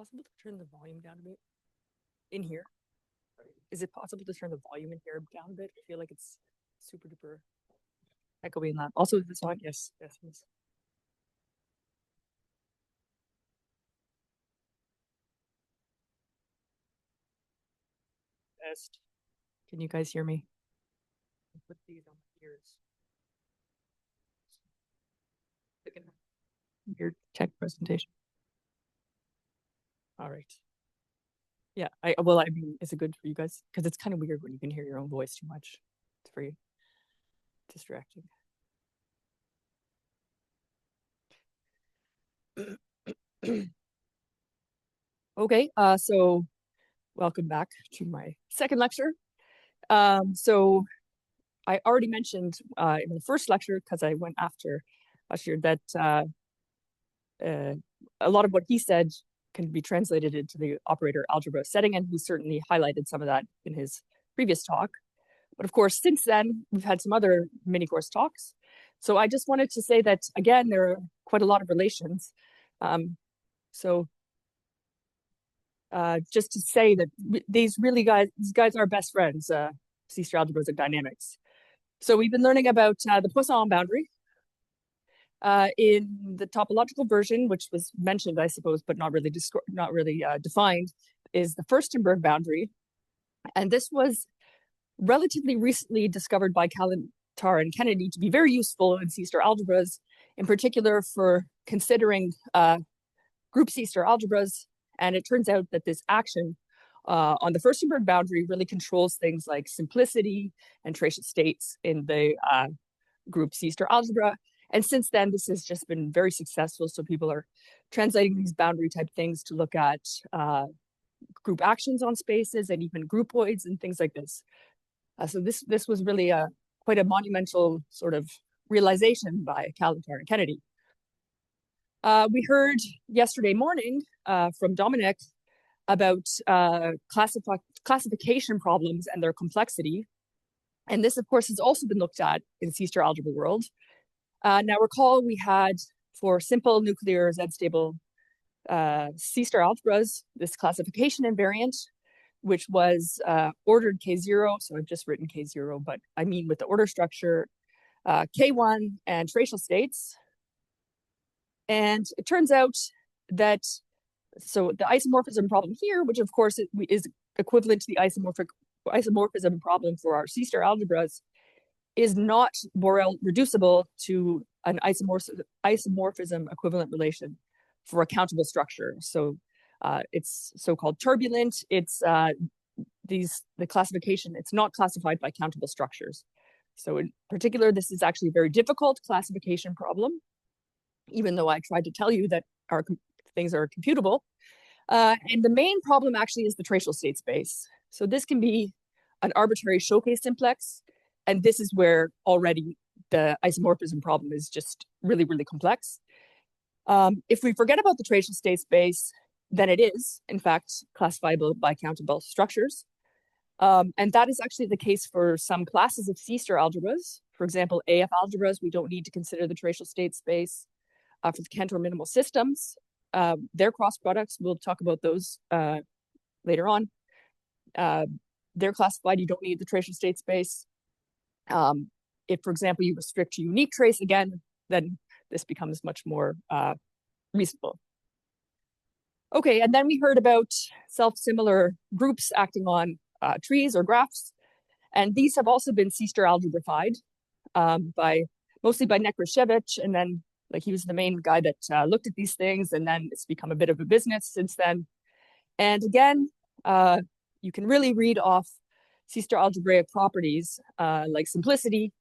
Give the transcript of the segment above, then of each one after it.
possible to turn the volume down a bit in here? Is it possible to turn the volume in here down a bit? I feel like it's super duper echoey in that. Also, is this on? Yes, yes, yes. Best. Can you guys hear me? I'll put these on my ears. Your tech presentation. All right. Yeah, I mean, is it good for you guys? Because it's kind of weird when you can hear your own voice too much. It's very distracting. Okay, so welcome back to my second lecture. So I already mentioned in the first lecture, because I went after last year, that a lot of what he said can be translated into the operator algebra setting, and he certainly highlighted some of that in his previous talk. But of course, since then, we've had some other mini course talks. So I just wanted to say that, again, there are quite a lot of relations. Just to say that these guys are best friends, C-star algebras and dynamics. So we've been learning about the Poisson boundary in the topological version, which was mentioned, I suppose, but not really defined, is the Furstenberg boundary. And this was relatively recently discovered by Kalantar and Kennedy to be very useful in C-star algebras, in particular for considering group C-star algebras. And it turns out that this action on the Furstenberg boundary really controls things like simplicity and tracial states in the group C-star algebra. And since then, this has just been very successful. So people are translating these boundary type things to look at group actions on spaces and even groupoids and things like this. So this was really quite a monumental sort of realization by Kalantar and Kennedy. We heard yesterday morning from Dominic about classification problems and their complexity. And this, of course, has also been looked at in C-star algebra world. Now, recall we had, for simple nuclear Z-stable C-star algebras, this classification invariant, which was ordered K0. So I've just written K0, but I mean with the order structure, K1 and tracial states. And it turns out that, so the isomorphism problem here, which of course is equivalent to the isomorphism problem for our C-star algebras, is not Borel reducible to an isomorphism equivalent relation for a countable structure. So it's so-called turbulent. It's the classification, it's not classified by countable structures. So in particular, this is actually a very difficult classification problem, even though I tried to tell you that our things are computable. And the main problem actually is the tracial state space. So this can be an arbitrary showcase simplex. And this is where already the isomorphism problem is just really, really complex. If we forget about the tracial state space, then it is, in fact, classifiable by countable structures. And that is actually the case for some classes of C-star algebras. For example, AF algebras, we don't need to consider the tracial state space. For the Cantor minimal systems, their cross products, we'll talk about those later on. They're classified, you don't need the tracial state space. If, for example, you restrict to unique trace again, then this becomes much more reasonable. Okay, and then we heard about self-similar groups acting on trees or graphs. And these have also been C-star algebraified mostly by Nekrashevich, and then like he was the main guy that looked at these things, and then it's become a bit of a business since then. And again, you can really read off C-star algebraic properties like simplicity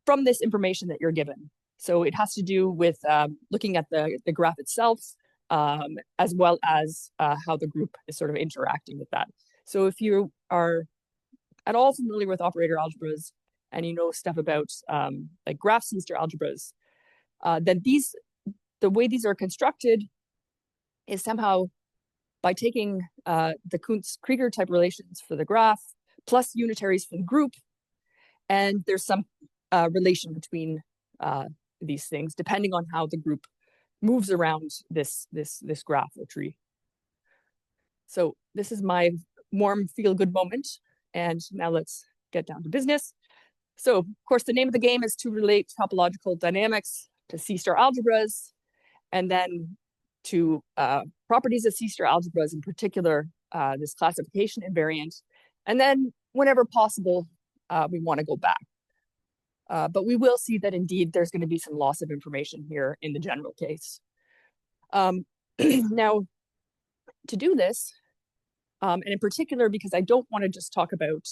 from this information that you're given. So it has to do with looking at the graph itself, as well as how the group is sort of interacting with that. So if you are at all familiar with operator algebras and you know stuff about like graph C-star algebras, then the way these are constructed is somehow by taking the Kuntz-Krieger type relations for the graph plus unitaries for the group, and there's some relation between these things depending on how the group moves around this graph or tree. So this is my warm feel-good moment. And now let's get down to business. So, of course, the name of the game is to relate topological dynamics to C-star algebras, and then to properties of C-star algebras, in particular, this classification invariant. And then, whenever possible, we want to go back. But we will see that, indeed, there's going to be some loss of information here in the general case. Now, to do this, and in particular, because I don't want to just talk about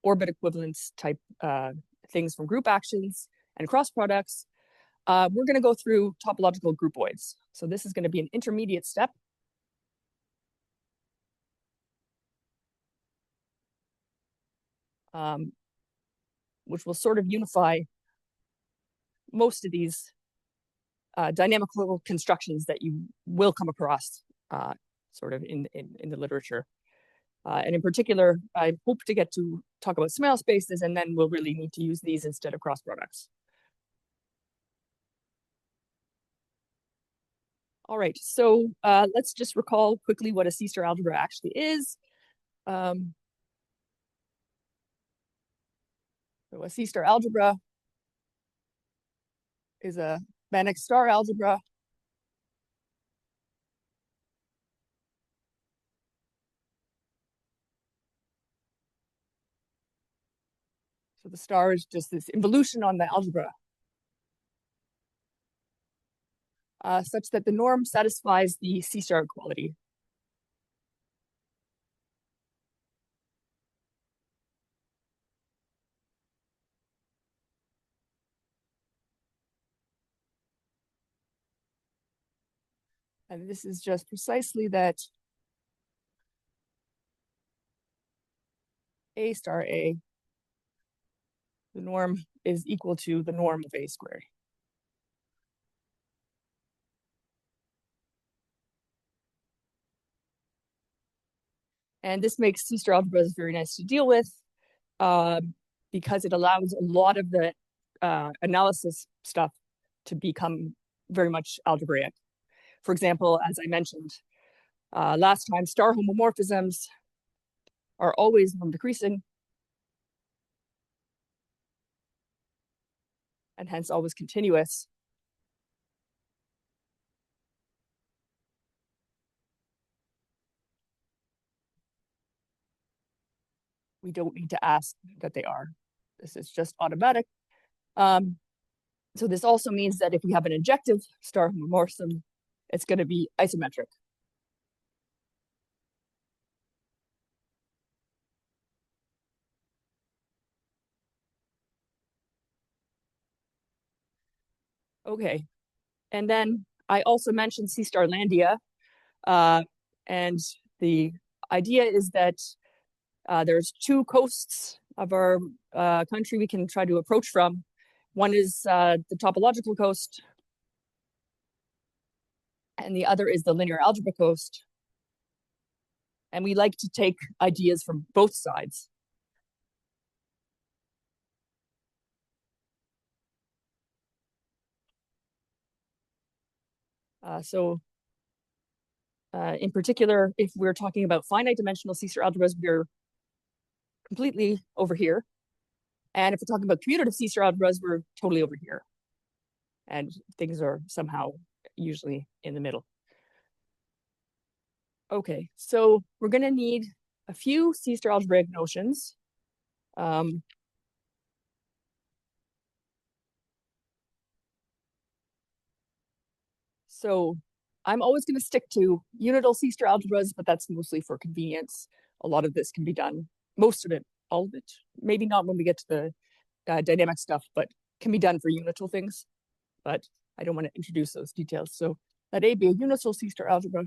orbit equivalence type things from group actions and cross products, we're going to go through topological groupoids. So this is going to be an intermediate step. Which will sort of unify most of these dynamical constructions that you will come across sort of in the literature. And in particular, I hope to get to talk about Smale spaces, and then we'll really need to use these instead of cross products. All right, so let's just recall quickly what a C-star algebra actually is. So a C-star algebra is a Banach star algebra. So the star is just this involution on the algebra, such that the norm satisfies the C-star equality. And this is just precisely that A star A, the norm is equal to the norm of A squared. And this makes C-star algebras very nice to deal with because it allows a lot of the analysis stuff to become very much algebraic. For example, as I mentioned last time, star homomorphisms are always norm decreasing and hence always continuous. We don't need to ask that they are. This is just automatic. So this also means that if we have an injective star homomorphism, it's going to be isometric. Okay, and then I also mentioned C-star Landia, and the idea is that there's two coasts of our country we can try to approach from. One is the topological coast, and the other is the linear algebra coast. And we like to take ideas from both sides. In particular, if we're talking about finite dimensional C-star algebras, we're completely over here. And if we're talking about commutative C-star algebras, we're totally over here. And things are somehow usually in the middle. Okay, so we're going to need a few C-star algebraic notions. So I'm always going to stick to unital C-star algebras, but that's mostly for convenience. A lot of this can be done, most of it, all of it, maybe not when we get to the dynamic stuff, but can be done for unital things. But I don't want to introduce those details. So let A be a unital C-star algebra.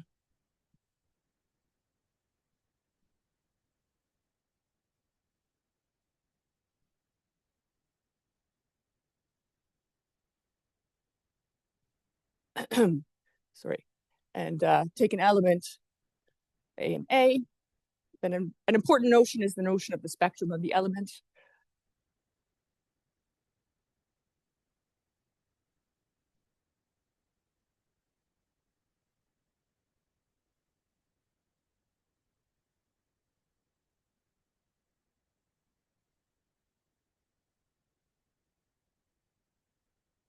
Sorry. And take an element A and A. Then an important notion is the notion of the spectrum of the element.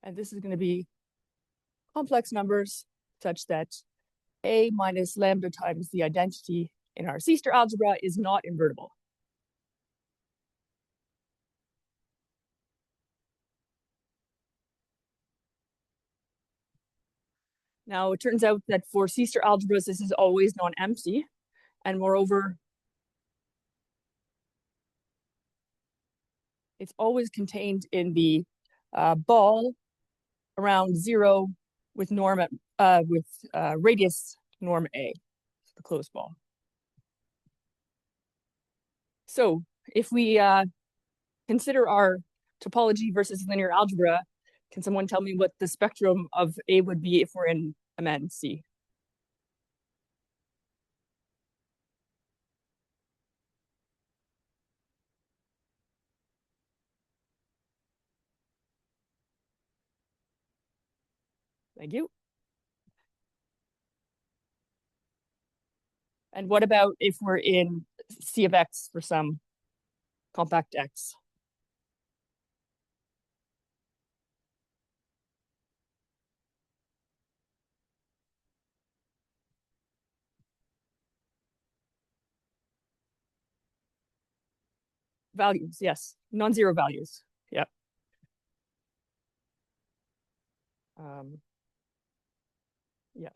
And this is going to be complex numbers such that A minus lambda times the identity in our C-star algebra is not invertible. Now, it turns out that for C-star algebras, this is always non-empty. And moreover, it's always contained in the ball around 0 with norm radius norm A, the closed ball. So if we consider our topology versus linear algebra, can someone tell me what the spectrum of A would be if we're in MNC? Thank you. And what about if we're in C of X for some compact X? Values, yes, non-zero values. Yep. Yeah.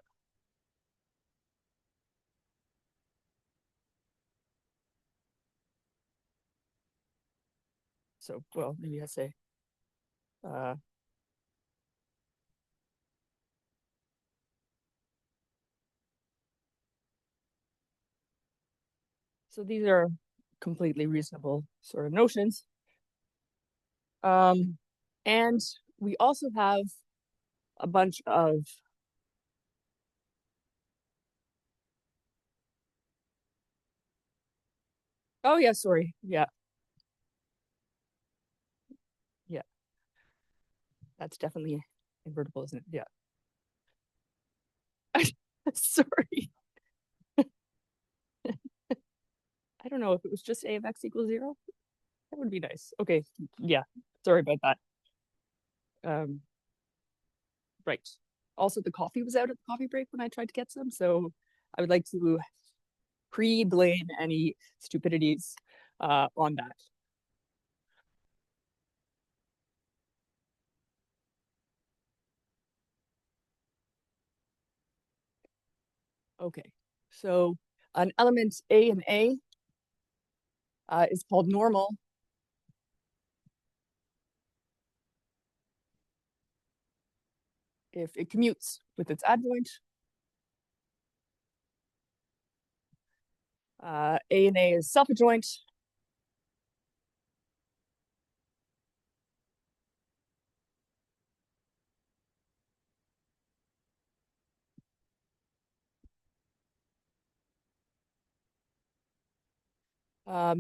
So, well, maybe I say, so these are completely reasonable sort of notions. And we also have a bunch of oh yeah, sorry. Yeah. Yeah. That's definitely invertible, isn't it? Yeah. Sorry. I don't know if it was just A of X equals 0. That would be nice. Okay. Yeah. Sorry about that. Right. Also, the coffee was out at the coffee break when I tried to get some, so I would like to pre-blame any stupidities on that. Okay, so an element A in A is called normal if it commutes with its adjoint. A in A is self-adjoint.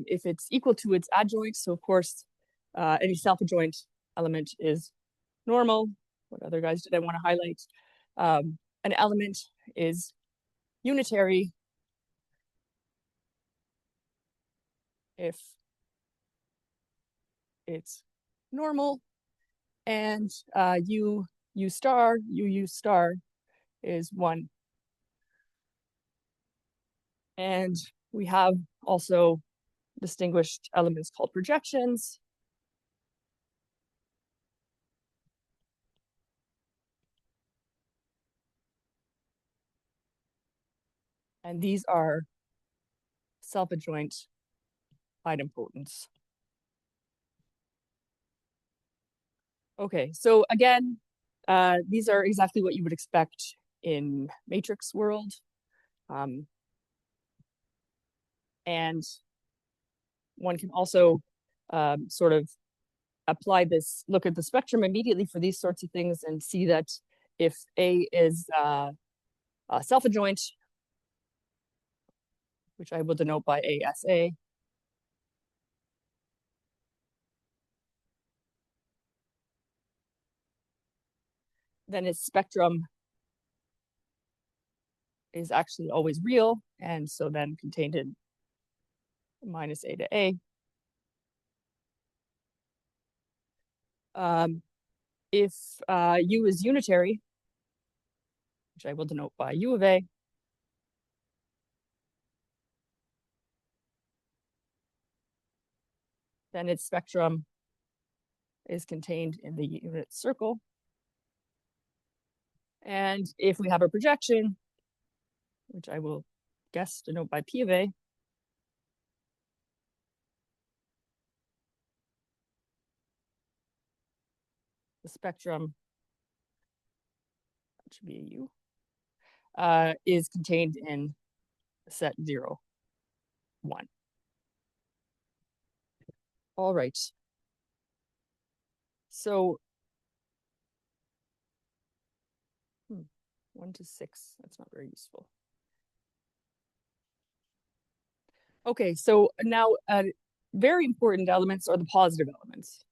If it's equal to its adjoint, so of course, any self-adjoint element is normal. What other guys did I want to highlight? An element is unitary if it's normal, and U star is 1. And we have also distinguished elements called projections. And these are self-adjoint idempotents. Okay, so again, these are exactly what you would expect in matrix world. And one can also sort of apply this, look at the spectrum immediately for these sorts of things and see that if A is self-adjoint, which I will denote by ASA, then its spectrum is actually always real, and so then contained in minus A to A. if U is unitary, which I will denote by U of A, then its spectrum is contained in the unit circle. And if we have a projection, which I will guess denote by P of A, the spectrum, that should be a U, is contained in set 0, 1. All right. So 1 to 6, that's not very useful. Okay, so now very important elements are the positive elements.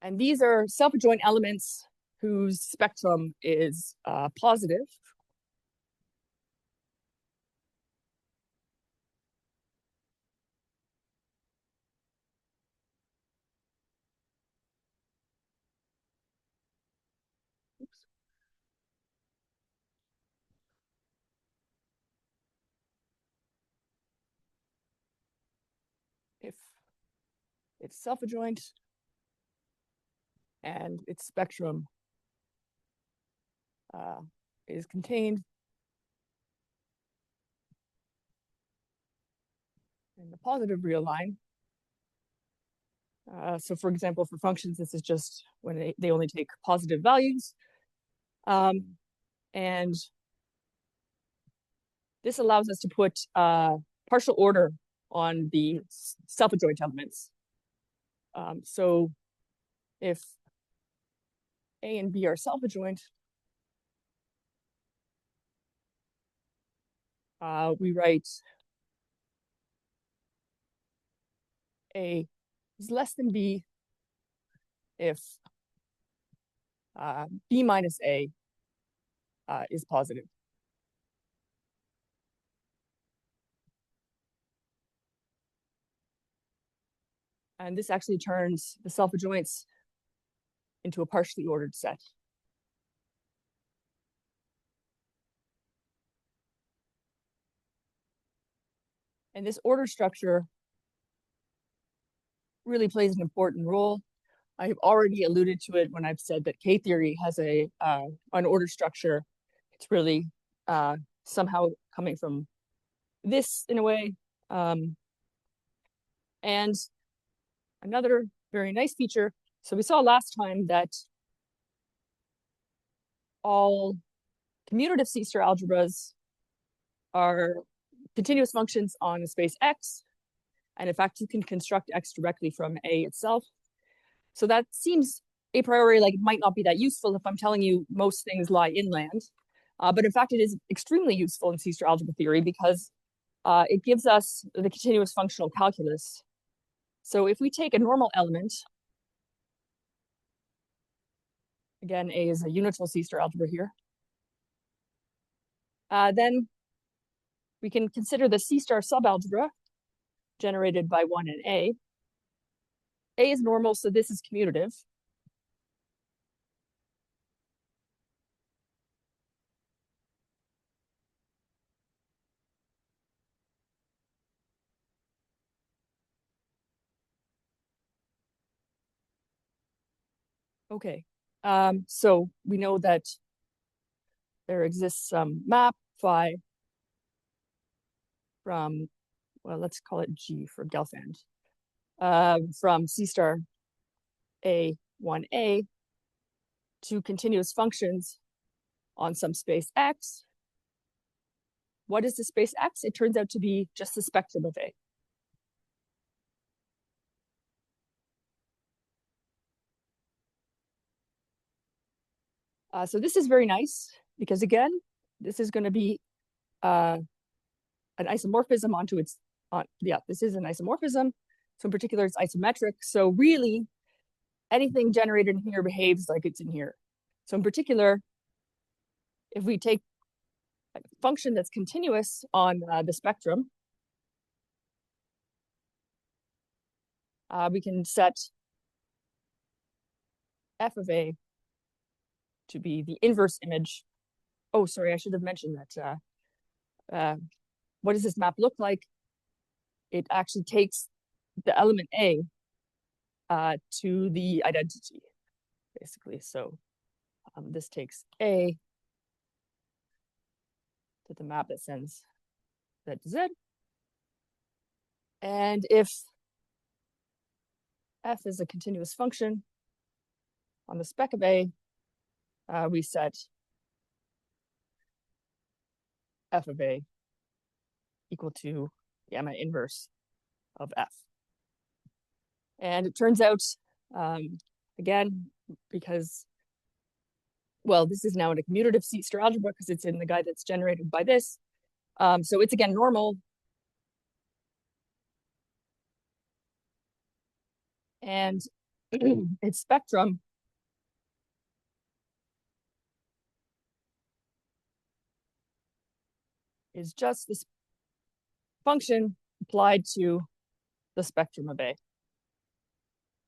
And these are self-adjoint elements whose spectrum is positive. Oops. If it's self-adjoint and its spectrum is contained in the positive real line. So for example, for functions, this is just when they only take positive values. And this allows us to put partial order on the self-adjoint elements. So if A and B are self-adjoint, we write A is less than B if B minus A is positive. And this actually turns the self-adjoints into a partially ordered set. And this order structure really plays an important role. I've already alluded to it when I've said that K-theory has an order structure. It's really somehow coming from this in a way. And another very nice feature, so we saw last time that all commutative C-star algebras are continuous functions on a space X. And in fact, you can construct X directly from A itself. So that seems a priori like it might not be that useful if I'm telling you most things lie inland. But in fact, it is extremely useful in C-star algebra theory because it gives us the continuous functional calculus. So if we take a normal element, again, A is a unital C-star algebra here, then we can consider the C-star subalgebra generated by 1 and A. A is normal, so this is commutative. Okay, so we know that there exists some map phi from, well, let's call it G for Gelfand, from C star A1A to continuous functions on some space X. What is the space X? It turns out to be just the spectrum of A. So this is very nice because again, this is going to be an isomorphism onto its, this is an isomorphism. So in particular, it's isometric. So really, anything generated in here behaves like it's in here. So in particular, if we take a function that's continuous on the spectrum, we can set f of a to be the inverse image. Oh, sorry, I should have mentioned that. What does this map look like? It actually takes the element A to the identity, basically. So this takes A to the map that sends Z to Z. And if f is a continuous function on the spec of A, we set f of A equal to gamma inverse of f. And it turns out, again, because, well, this is now in a commutative C-star algebra because it's in the guide that's generated by this. So it's again normal. And its spectrum is just this function applied to the spectrum of A.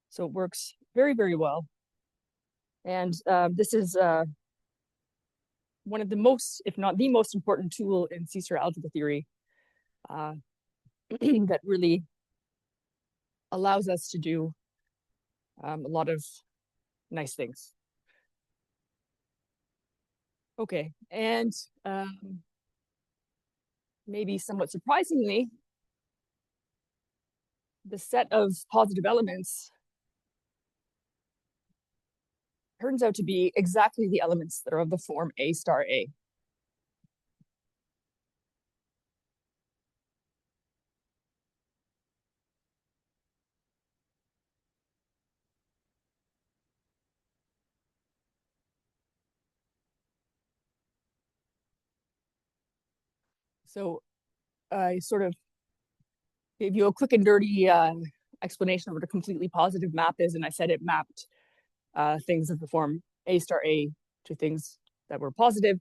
So it works very, very well. And this is one of the most, if not the most important tool in C-star algebra theory that really allows us to do a lot of nice things. Okay, and maybe somewhat surprisingly, the set of positive elements turns out to be exactly the elements that are of the form A star A. So I sort of gave you a quick and dirty explanation of what a completely positive map is, and I said it mapped things of the form A star A to things that were positive,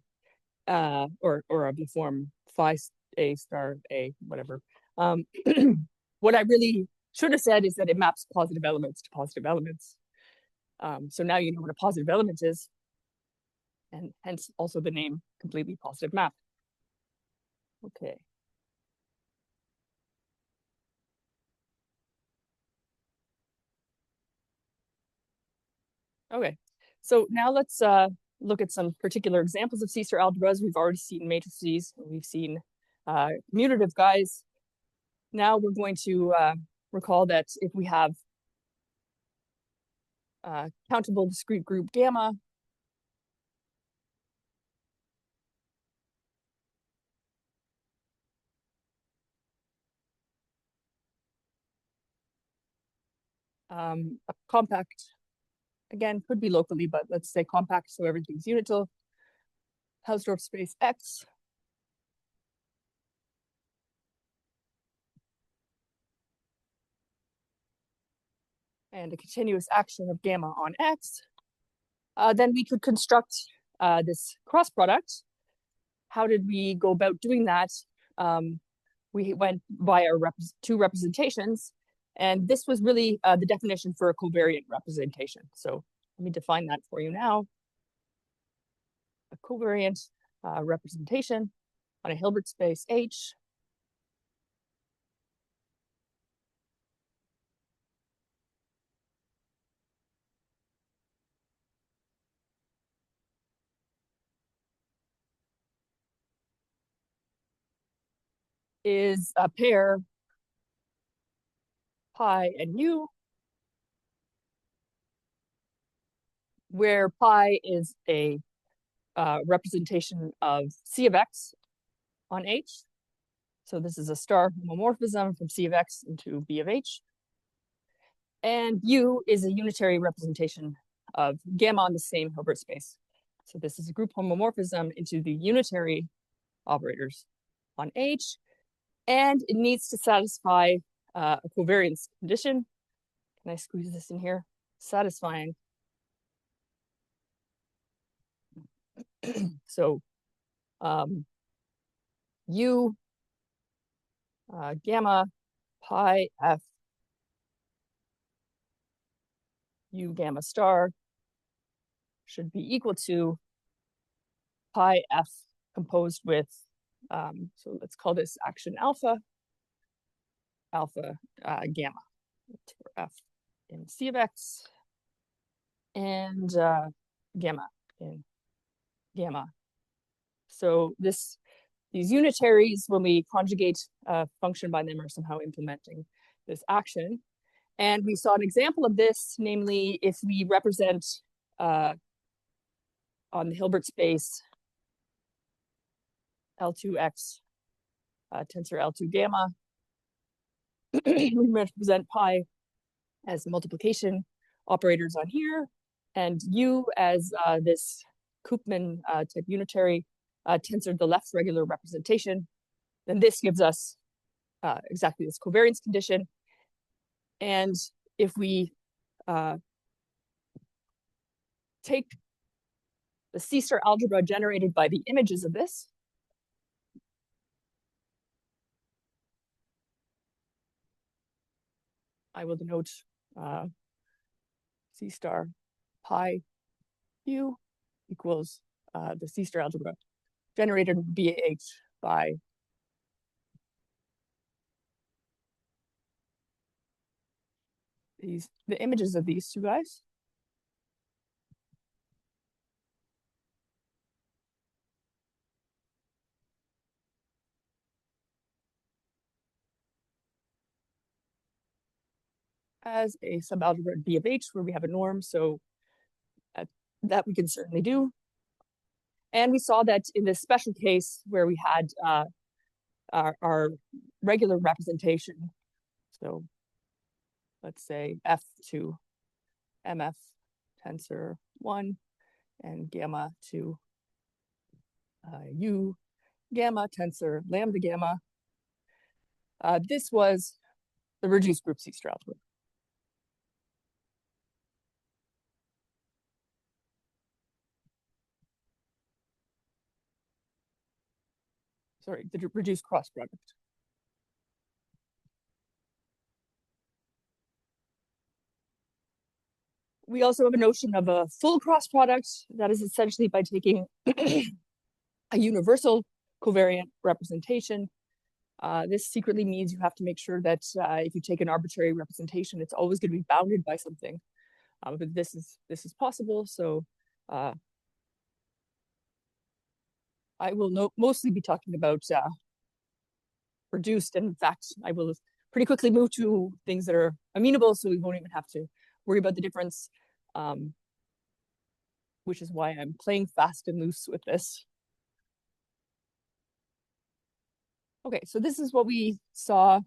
or of the form phi A star A, whatever. What I really should have said is that it maps positive elements to positive elements. So now you know what a positive element is, and hence also the name completely positive map. Okay. Okay, so now let's look at some particular examples of C-star algebras. We've already seen matrices, we've seen commutative guys. Now we're going to recall that if we have countable discrete group gamma, a compact, again, could be locally, but let's say compact so everything's unital, Hausdorff space X. And a continuous action of gamma on X, then we could construct this cross product. How did we go about doing that? We went via two representations, and this was really the definition for a covariant representation. So let me define that for you now. A covariant representation on a Hilbert space H is a pair pi and u, where pi is a representation of C of X on H. So this is a star homomorphism from C of X into B of H. And U is a unitary representation of gamma on the same Hilbert space. So this is a group homomorphism into the unitary operators on H. And it needs to satisfy a covariance condition. Can I squeeze this in here? Satisfying. So U gamma pi F U gamma star should be equal to pi f composed with, so let's call this action alpha, gamma, f in c of x, and gamma in gamma. So these unitaries, when we conjugate a function by them, are somehow implementing this action. And we saw an example of this, namely if we represent on the Hilbert space L2x tensor L2 gamma, we represent pi as multiplication operators on here, and U as this Koopman type unitary tensor, the left regular representation. Then this gives us exactly this covariance condition. And if we take the C-star algebra generated by the images of this, I will denote C-star pi U equals the C-star algebra generated BAH by the images of these two guys. As a subalgebra B of H, where we have a norm, so that we can certainly do. And we saw that in this special case where we had our regular representation, so let's say F to MF tensor 1 and gamma to U gamma tensor lambda gamma. This was the reduced group C-star algebra. Sorry, the reduced cross product. We also have a notion of a full cross product. That is essentially by taking a universal covariant representation. This secretly means you have to make sure that if you take an arbitrary representation, it's always going to be bounded by something. But this is possible. So I will mostly be talking about reduced, and in fact, I will pretty quickly move to things that are amenable, so we won't even have to worry about the difference, which is why I'm playing fast and loose with this. Okay, so this is what we saw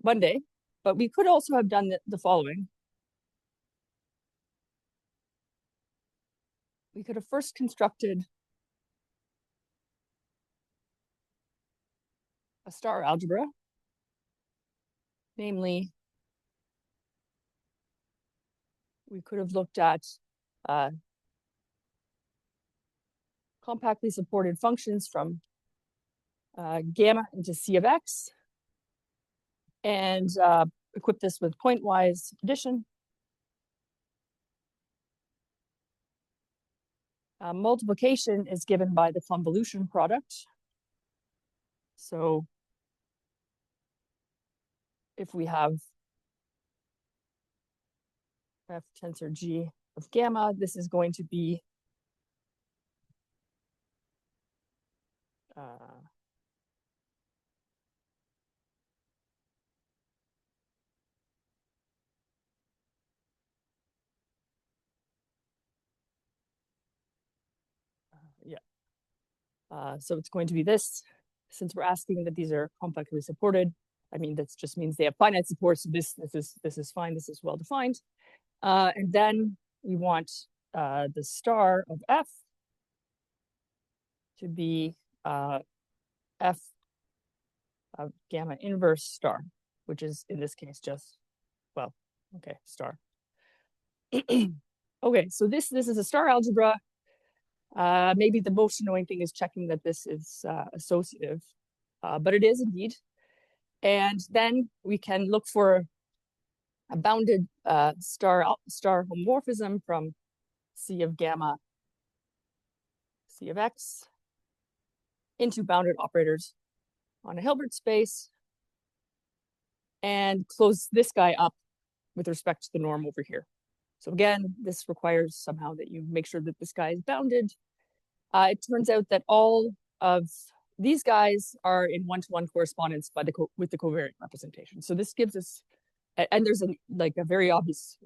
Monday, but we could also have done the following. We could have first constructed a star algebra, namely, we could have looked at compactly supported functions from gamma into C of x, and equip this with pointwise addition. Multiplication is given by the convolution product. So if we have F tensor G of gamma, this is going to be so it's going to be this. Since we're asking that these are compactly supported, I mean, that just means they have finite support. So this is fine. This is well defined. And then we want the star of F to be F of gamma inverse star, which is in this case just, well, okay, star. Okay, so this is a star algebra. Maybe the most annoying thing is checking that this is associative, but it is indeed. And then we can look for a bounded star homomorphism from C of gamma, C of x, into bounded operators on a Hilbert space, and close this guy up with respect to the norm over here. So again, this requires somehow that you make sure that this guy is bounded. It turns out that all of these guys are in one-to-one correspondence with the covariant representation. So this gives us, and there's a very obvious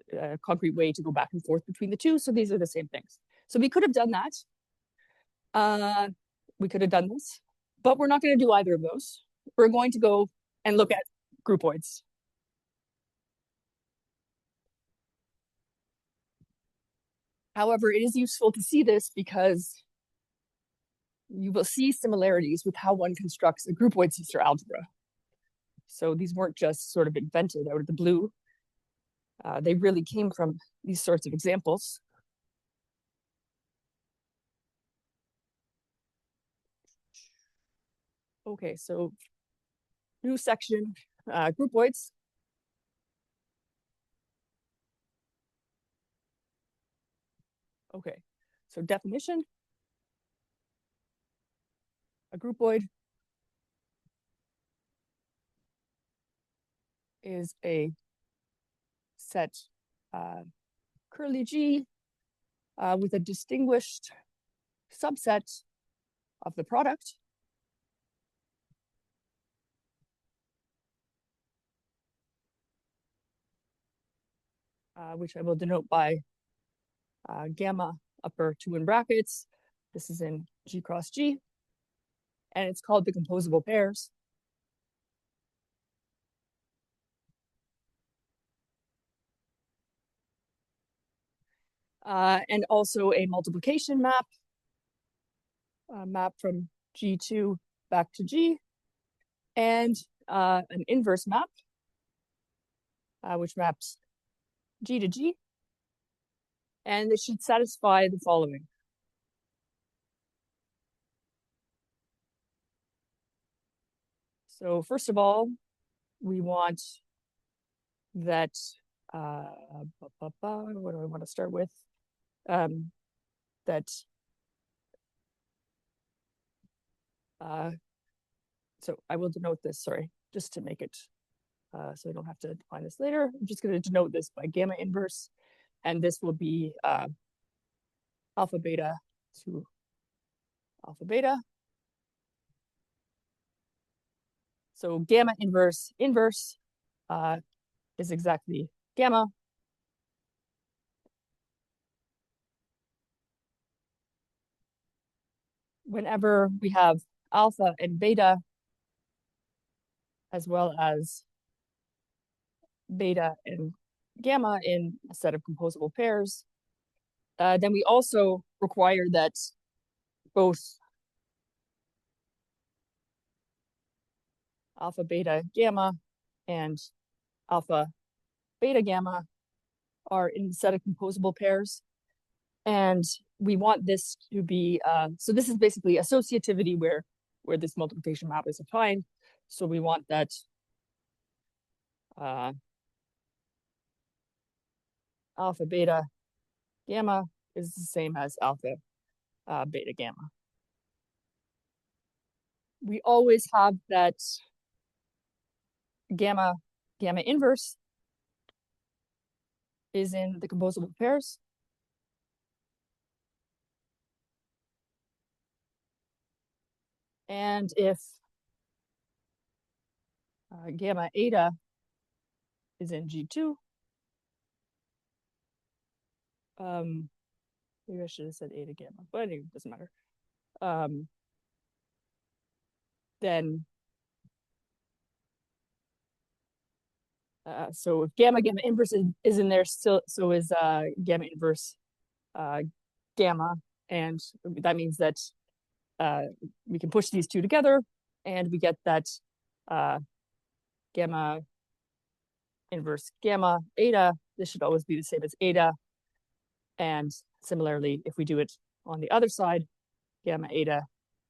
concrete way to go back and forth between the two. So these are the same things. So we could have done that. We could have done this, but we're not going to do either of those. We're going to go and look at groupoids. However, it is useful to see this because you will see similarities with how one constructs a groupoid C-star algebra. So these weren't just sort of invented out of the blue. They really came from these sorts of examples. Okay, so new section, groupoids. Okay, so definition. A groupoid is a set curly G with a distinguished subset of the product which I will denote by gamma upper 2 in brackets. This is in G cross G, and it's called the composable pairs. And also a multiplication map, map from G2 back to G, and an inverse map, which maps G to G. And it should satisfy the following. So first of all, we want that, what do I want to start with? That, so I will denote this, sorry, just to make it, so I don't have to define this later. I'm just going to denote this by gamma inverse, and this will be alpha beta to alpha beta. So gamma inverse is exactly gamma. Whenever we have alpha and beta, as well as beta and gamma in a set of composable pairs, then we also require that both alpha beta gamma and alpha beta gamma are in a set of composable pairs. And we want this to be, so this is basically associativity where this multiplication map is defined. So we want that alpha beta gamma is the same as alpha beta gamma. We always have that gamma inverse is in the composable pairs. And if gamma eta is in G2, maybe I should have said eta gamma, but anyway, it doesn't matter. Then, so if gamma inverse is in there, so is gamma inverse gamma, and that means that we can push these two together, and we get that gamma inverse gamma eta. This should always be the same as eta. And similarly, if we do it on the other side, gamma eta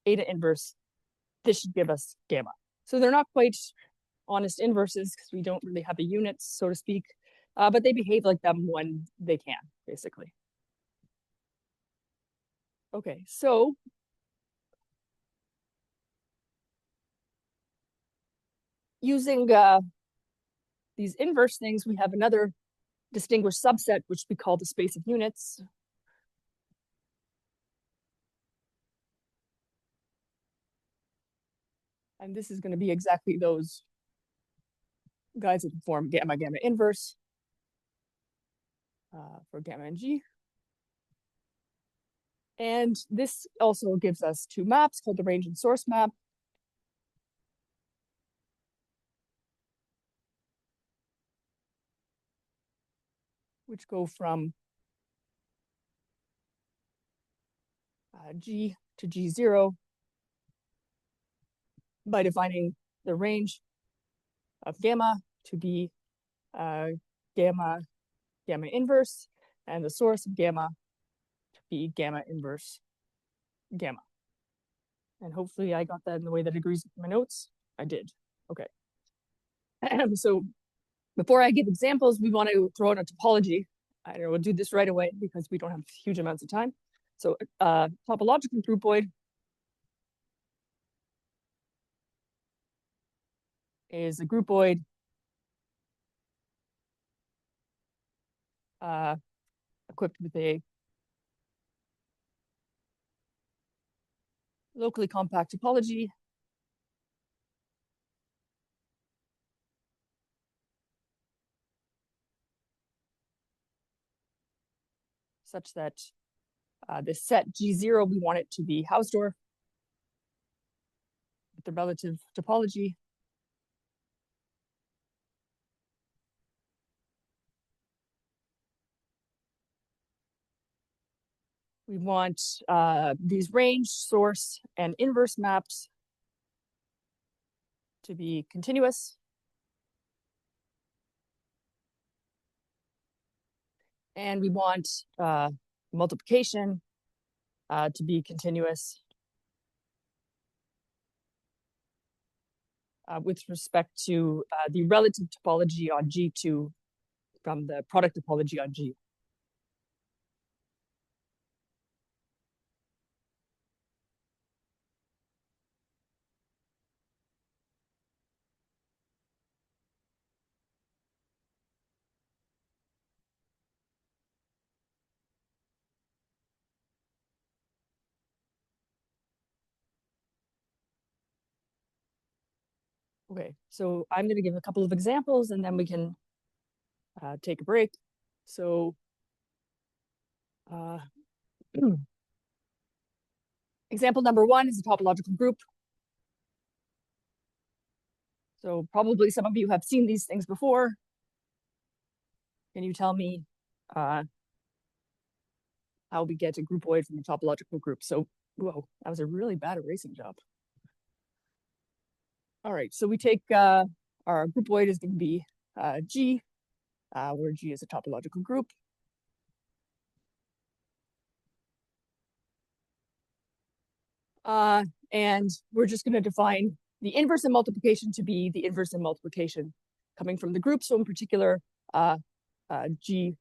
inverse, this should give us gamma. So they're not quite honest inverses because we don't really have a unit, so to speak. but they behave like them when they can, basically. Okay, so using these inverse things, we have another distinguished subset, which we call the space of units. And this is going to be exactly those guys that form gamma, gamma inverse for gamma and G. And this also gives us two maps called the range and source map. Which go from G to G0 by defining the range of gamma to be gamma, gamma inverse, and the source of gamma to be gamma inverse gamma. And hopefully I got that in the way that agrees with my notes. I did. Okay. So before I give examples, we want to throw in a topology. I will do this right away because we don't have huge amounts of time. So topological groupoid is a groupoid equipped with a locally compact topology such that this set G0, we want it to be Hausdorff with the relative topology. We want these range, source, and inverse maps to be continuous. And we want multiplication to be continuous with respect to the relative topology on G2 from the product topology on G. Okay, so I'm going to give a couple of examples and then we can take a break. So example number one is a topological group. So probably some of you have seen these things before. Can you tell me how we get a groupoid from a topological group? So, whoa, that was a really bad erasing job. All right, so we take our groupoid is going to be G, where G is a topological group. And we're just going to define the inverse in multiplication to be the inverse in multiplication coming from the group. So in particular, G2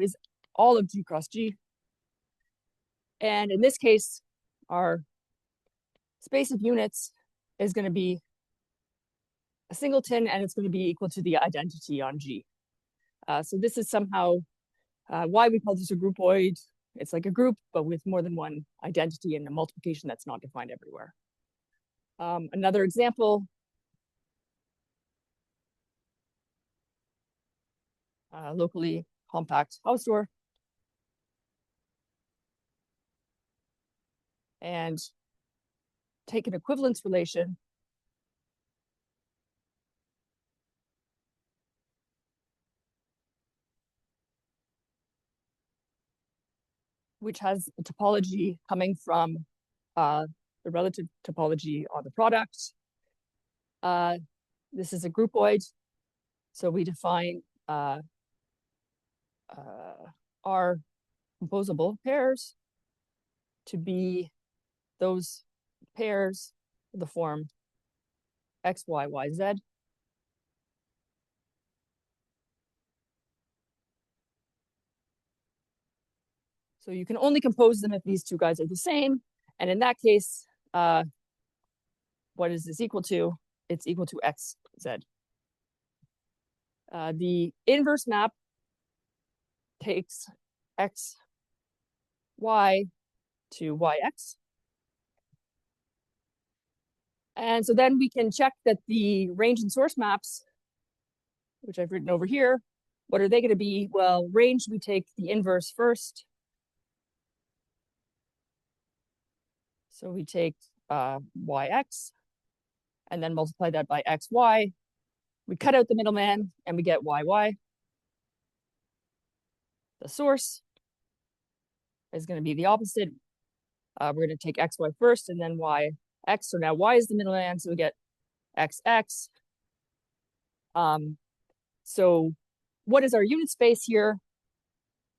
is all of G cross G. And in this case, our space of units is going to be a singleton, and it's going to be equal to the identity on G. So this is somehow why we call this a groupoid. It's like a group, but with more than one identity and a multiplication that's not defined everywhere. Another example, locally compact Hausdorff. And take an equivalence relation which has a topology coming from the relative topology on the product. This is a groupoid. So we define our composable pairs to be those pairs of the form X, Y, Y, Z. So you can only compose them if these two guys are the same. And in that case, what is this equal to? It's equal to xz. The inverse map takes x, y to yx. And so then we can check that the range and source maps, which I've written over here, what are they going to be? Well, range, we take the inverse first. So we take yx, and then multiply that by xy. We cut out the middleman, and we get yy. The source is going to be the opposite. We're going to take xy first, and then yx. So now y is the middleman, so we get xx. So what is our unit space here?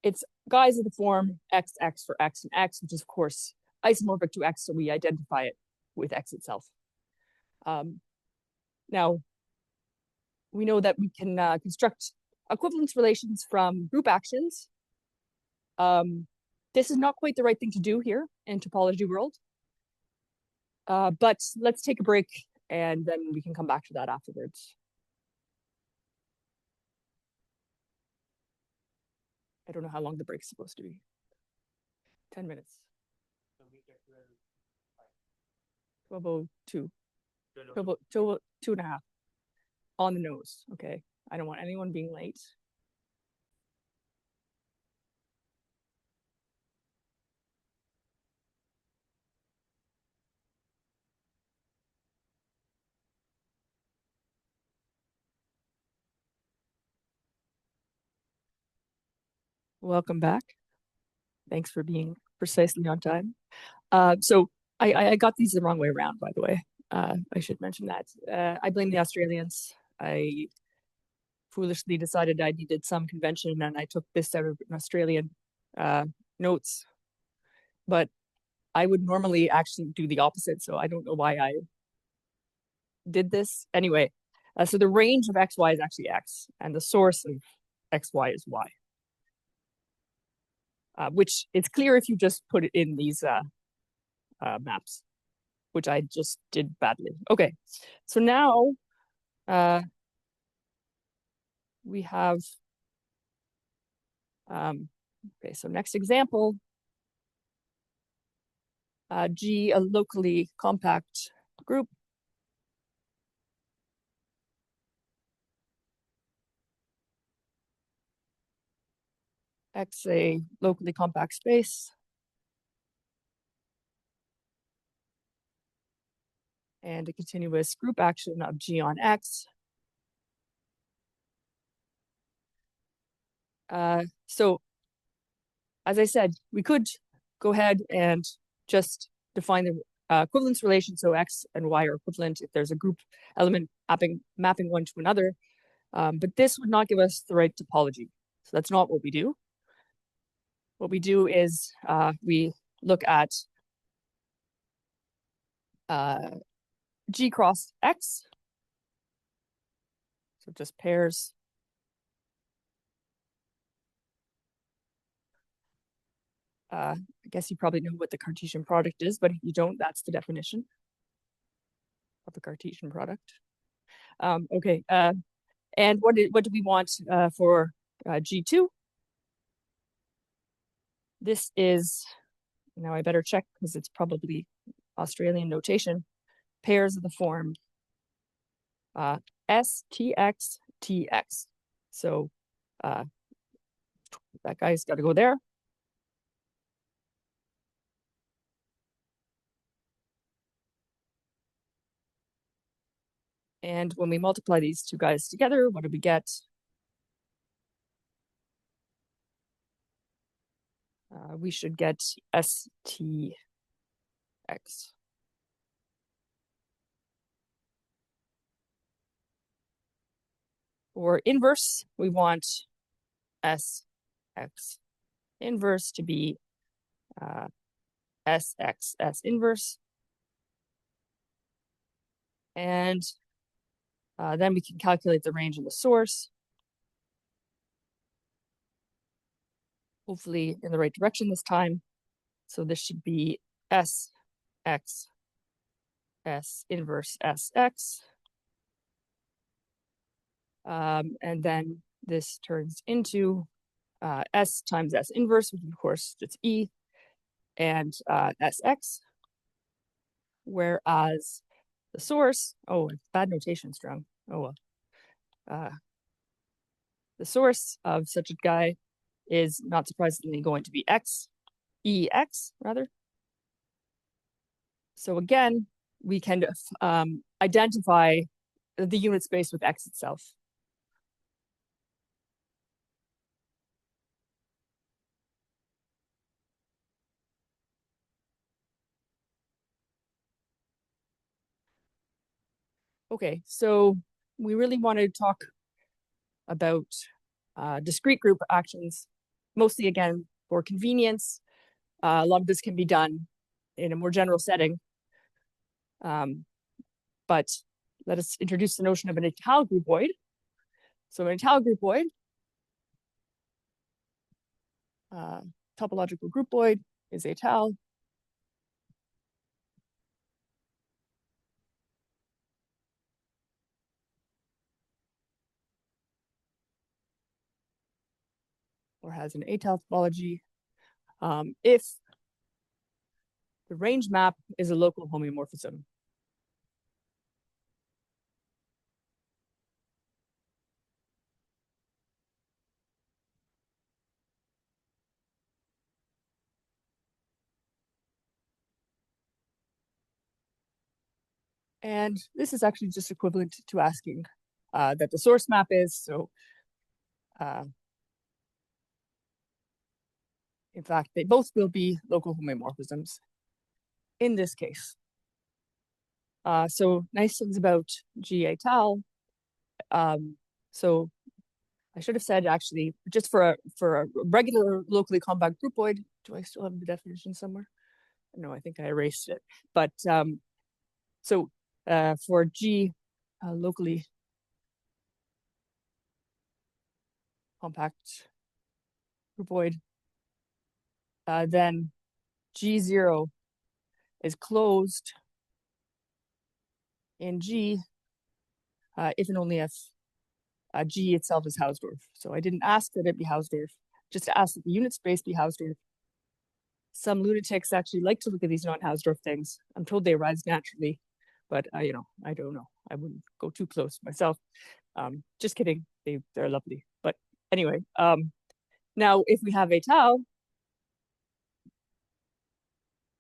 It's guys of the form xx for x and x, which is, of course, isomorphic to x, so we identify it with x itself. Now, we know that we can construct equivalence relations from group actions. This is not quite the right thing to do here in topology world, but let's take a break and then we can come back to that afterwards. I don't know how long the break is supposed to be. 10 minutes. 12:02. 2:30. On the nose. Okay. I don't want anyone being late. Welcome back. Thanks for being precisely on time. So I got these the wrong way around, by the way. I should mention that. I blame the Australians. I foolishly decided I needed some convention and I took this out of an Australian notes. But I would normally actually do the opposite, so I don't know why I did this. Anyway, so the range of xy is actually x, and the source of xy is y. Which it's clear if you just put it in these maps, which I just did badly. Okay, so now we have, okay, so next example, G, a locally compact group. X, a locally compact space. And a continuous group action of G on X. So, as I said, we could go ahead and just define the equivalence relation. So X and Y are equivalent if there's a group element mapping one to another. But this would not give us the right topology. So that's not what we do. What we do is we look at G cross X. So just pairs. I guess you probably know what the Cartesian product is, but if you don't, that's the definition of a Cartesian product. Okay, and what do we want for G2? This is, now I better check because it's probably Australian notation, pairs of the form STX, TX. So that guy's got to go there. And when we multiply these two guys together, what do we get? We should get STX. For inverse, we want SX inverse to be SXS inverse. And then we can calculate the range of the source. hopefully in the right direction this time. So this should be S, X, S inverse SX. And then this turns into S times S inverse, which of course just E, and SX. Whereas the source, oh, bad notation, Strung. Oh well. The source of such a guy is not surprisingly going to be X, EX rather. So again, we can identify the unit space with X itself. Okay, so we really want to talk about discrete group actions, mostly again for convenience. A lot of this can be done in a more general setting. But let us introduce the notion of an étal groupoid. So an étal groupoid, topological groupoid is étal. Or has an étal topology if the range map is a local homeomorphism. And this is actually just equivalent to asking that the source map is. So in fact, they both will be local homeomorphisms in this case. So nice things about G étal. So I should have said actually, just for a regular locally compact groupoid. Do I still have the definition somewhere? No, I think I erased it. But so for G locally compact groupoid, then G0 is closed in G if and only if G itself is Hausdorff. So I didn't ask that it be Hausdorff, just asked that the unit space be Hausdorff. Some lunatics actually like to look at these non-Hausdorff things. I'm told they arise naturally, but I don't know. I wouldn't go too close myself. Just kidding. They're lovely. But anyway, now if we have étal,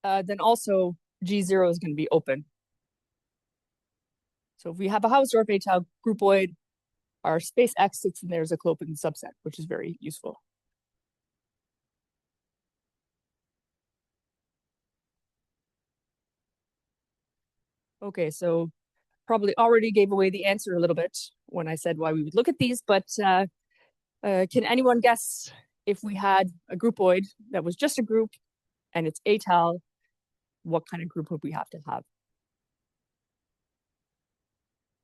then also G0 is going to be open. So if we have a Hausdorff étal groupoid, our space X sits in there as a Clopin subset, which is very useful. Okay, so probably already gave away the answer a little bit when I said why we would look at these, but can anyone guess if we had a groupoid that was just a group and it's étal, what kind of group would we have to have?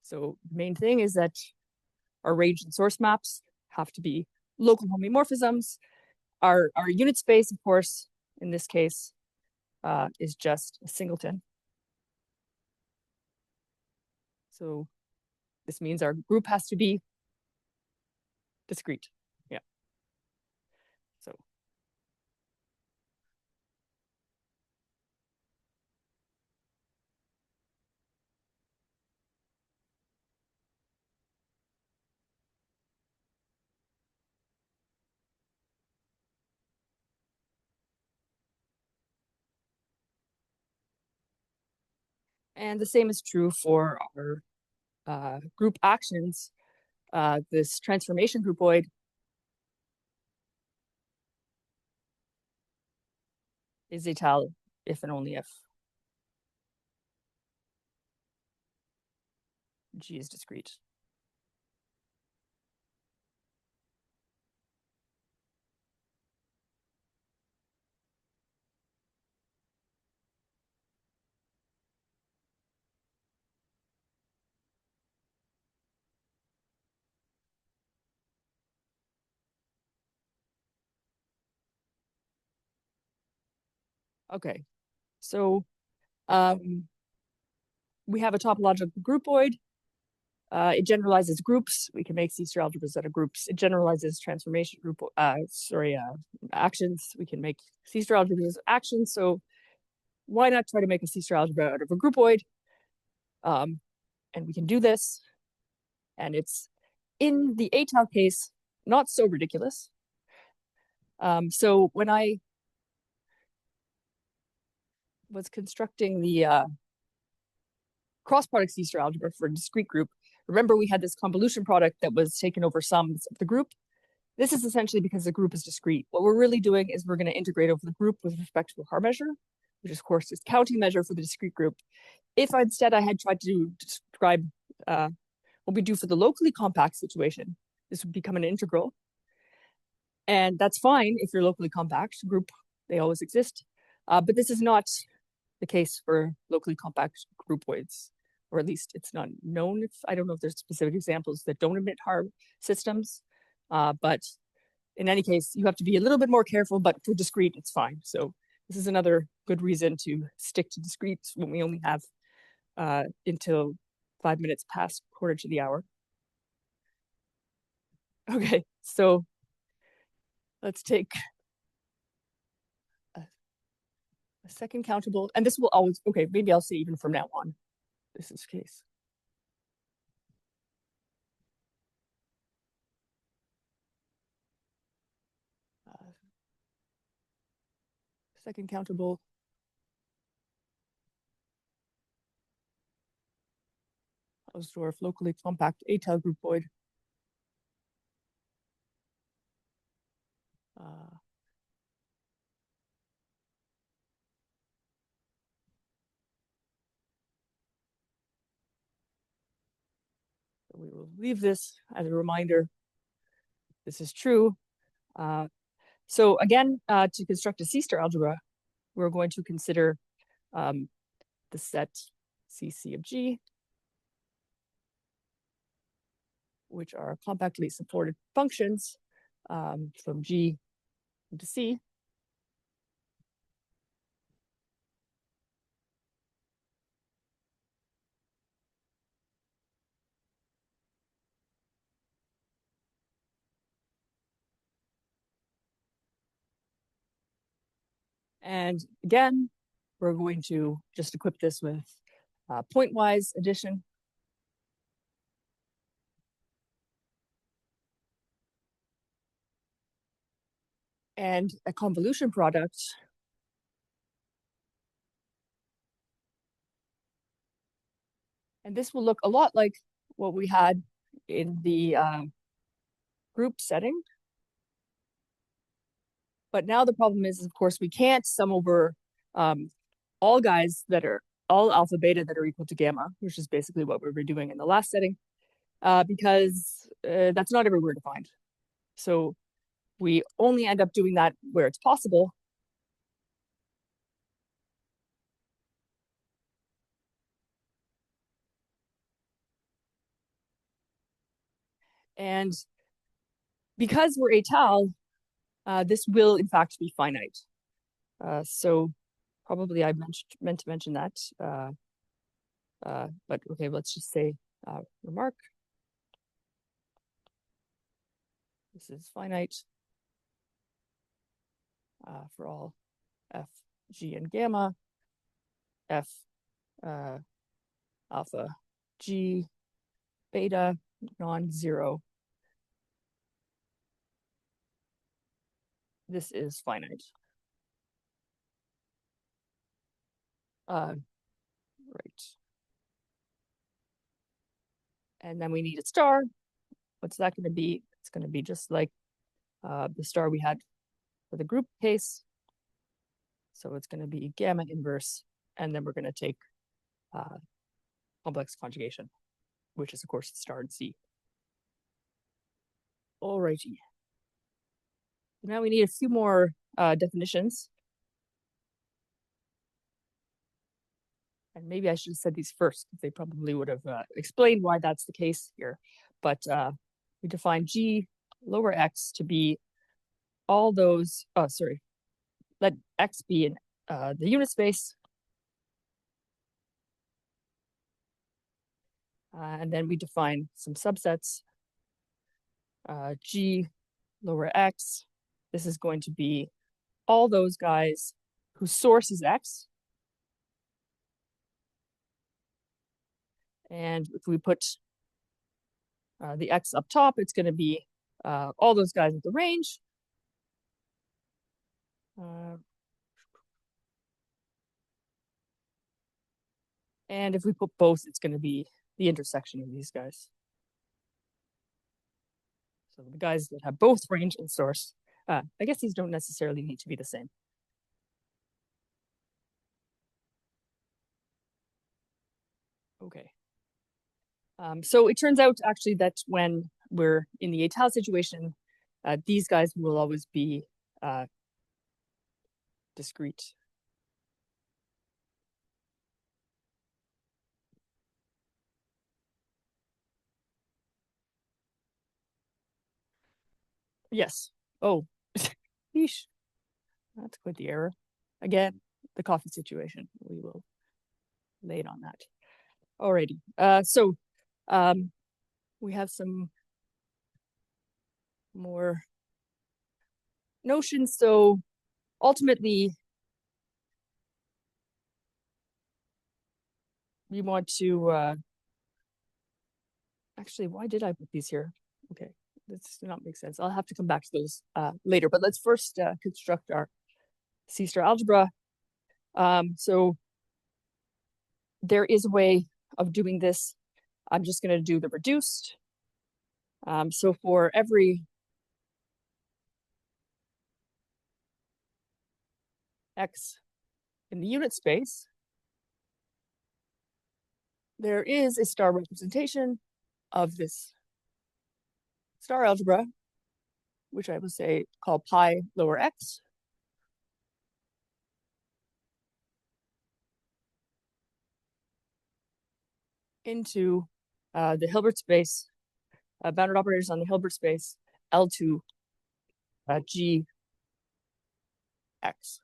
So the main thing is that our range and source maps have to be local homeomorphisms. Our unit space, of course, in this case, is just a singleton. So this means our group has to be discrete. Yeah. So. And the same is true for our group actions. This transformation groupoid is étal if and only if G is discrete. Okay, so we have a topological groupoid. It generalizes groups. We can make C-star algebras out of groups. It generalizes transformation group, actions. We can make C-star algebras as actions. So why not try to make a C-star algebra out of a groupoid? And we can do this. And it's in the étal case, not so ridiculous. So when I was constructing the cross-product C-star algebra for a discrete group, remember we had this convolution product that was taken over sums of the group. This is essentially because the group is discrete. What we're really doing is we're going to integrate over the group with respect to a Haar measure, which of course is counting measure for the discrete group. If instead I had tried to describe what we do for the locally compact situation, this would become an integral. And that's fine if you're locally compact group, they always exist. But this is not the case for locally compact groupoids, or at least it's not known. I don't know if there's specific examples that don't admit Haar systems, but in any case, you have to be a little bit more careful, but for discrete, it's fine. So this is another good reason to stick to discretes when we only have until 5 minutes past quarter to the hour. Okay, so let's take a second countable, and this will always, okay, maybe I'll say even from now on, this is the case. Second countable. Hausdorff locally compact étal groupoid. So we will leave this as a reminder. This is true. So again, to construct a C-star algebra, we're going to consider the set CC of G, which are compactly supported functions from G to C. And again, we're going to just equip this with pointwise addition. And a convolution product and this will look a lot like what we had in the group setting. But now the problem is, of course, we can't sum over all guys that are all alpha beta that are equal to gamma, which is basically what we were doing in the last setting, because that's not everywhere defined. So we only end up doing that where it's possible. And because we're étal, this will in fact be finite. So probably I meant to mention that, but okay, let's just say remark. This is finite for all f, g, and gamma, f alpha, g, beta, non-zero. This is finite. Right. And then we need a star. What's that going to be? It's going to be just like the star we had for the group case. So it's going to be gamma inverse, and then we're going to take complex conjugation, which is of course the star in C. Alrighty. Now we need a few more definitions. And maybe I should have said these first, because they probably would have explained why that's the case here. But we define G lower x to be all those, let x be the unit space. And then we define some subsets. G lower x, this is going to be all those guys whose source is x. And if we put the x up top, it's going to be all those guys with the range. And if we put both, it's going to be the intersection of these guys. So the guys that have both range and source, I guess these don't necessarily need to be the same. Okay. So it turns out actually that when we're in the état situation, these guys will always be discrete. Yes. Oh, yeesh. That's quite the error. Again, the coffee situation. We will lay it on that. Alrighty. So we have some more notions. So ultimately, we want to actually, why did I put these here? Okay, this does not make sense. I'll have to come back to those later, but let's first construct our C-star algebra. So there is a way of doing this. I'm just going to do the reduced. So for every x in the unit space, there is a star representation of this star algebra, which I will say call pi lower x. Into the Hilbert space, bounded operators on the Hilbert space, L2 G x.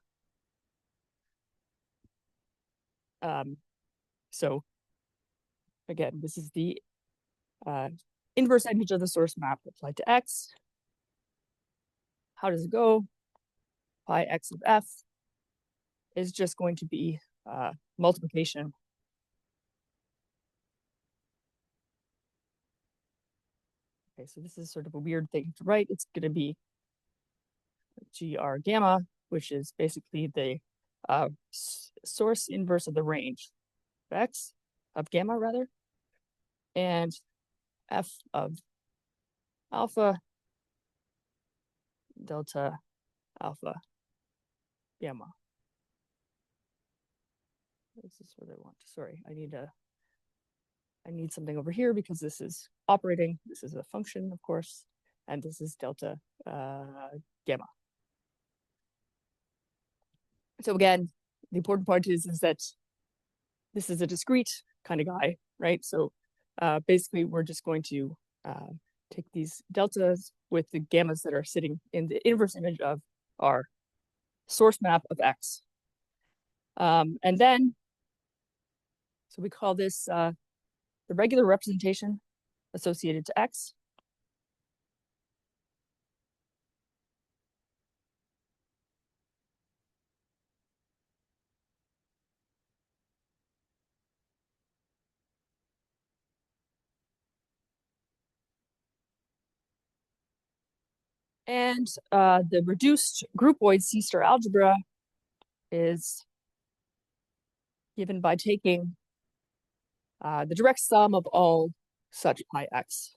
So again, this is the inverse image of the source map applied to x. How does it go? Pi x of f is just going to be multiplication . Okay, so this is sort of a weird thing to write. It's going to be GR gamma, which is basically the source inverse of the range of x, of gamma rather, and f of alpha delta alpha gamma. This is what I want. Sorry, I need something over here because this is operating. This is a function, of course, and this is delta gamma. So again, the important part is that this is a discrete kind of guy, right? So basically, we're just going to take these deltas with the gammas that are sitting in the inverse image of our source map of x. And then, so we call this the regular representation associated to x. And the reduced groupoid C-star algebra is given by taking the direct sum of all such pi x.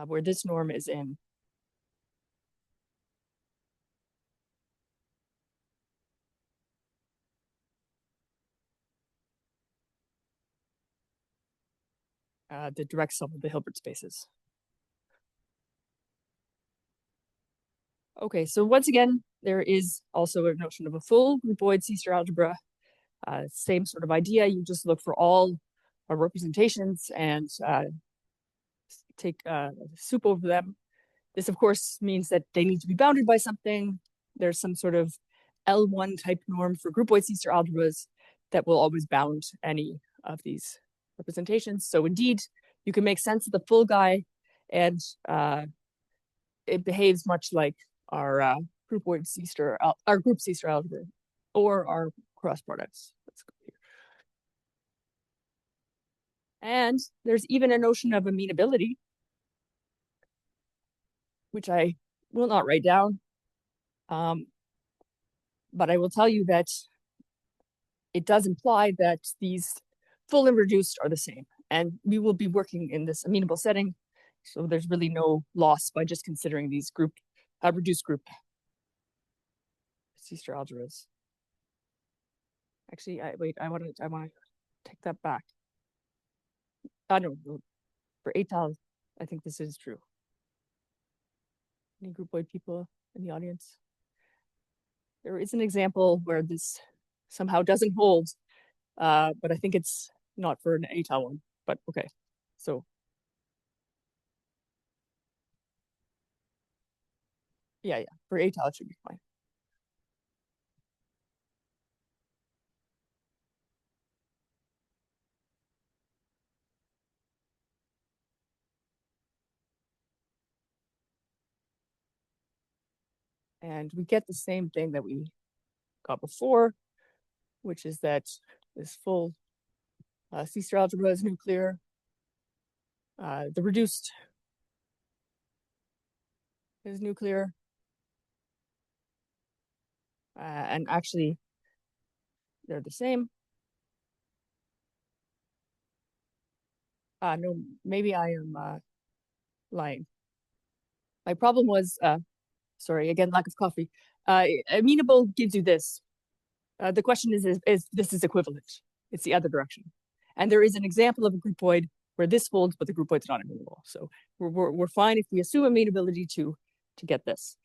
Where this norm is in. the direct sum of the Hilbert spaces. Okay, so once again, there is also a notion of a full groupoid C-star algebra. Same sort of idea. You just look for all representations and take soup over them. This, of course, means that they need to be bounded by something. There's some sort of L1 type norm for groupoid C-star algebras that will always bound any of these representations. So indeed, you can make sense of the full guy, and it behaves much like our groupoid C-star, our group C-star algebra, or our cross products. Let's go here. And there's even a notion of amenability, which I will not write down. But I will tell you that it does imply that these full and reduced are the same. And we will be working in this amenable setting. So there's really no loss by just considering these reduced group C-star algebras. Actually, I want to take that back. No, for étale, I think this is true. Any groupoid people in the audience? There is an example where this somehow doesn't hold, but I think it's not for an étale one, but okay. So yeah, for étale it should be fine. And we get the same thing that we got before, which is that this full C-star algebra is nuclear. The reduced is nuclear. And actually, they're the same. No, maybe I am lying. My problem was, sorry, again, lack of coffee. Amenable gives you this. The question is this is equivalent. It's the other direction. And there is an example of a groupoid where this folds, but the groupoid's not amenable. So we're fine if we assume amenability to get this.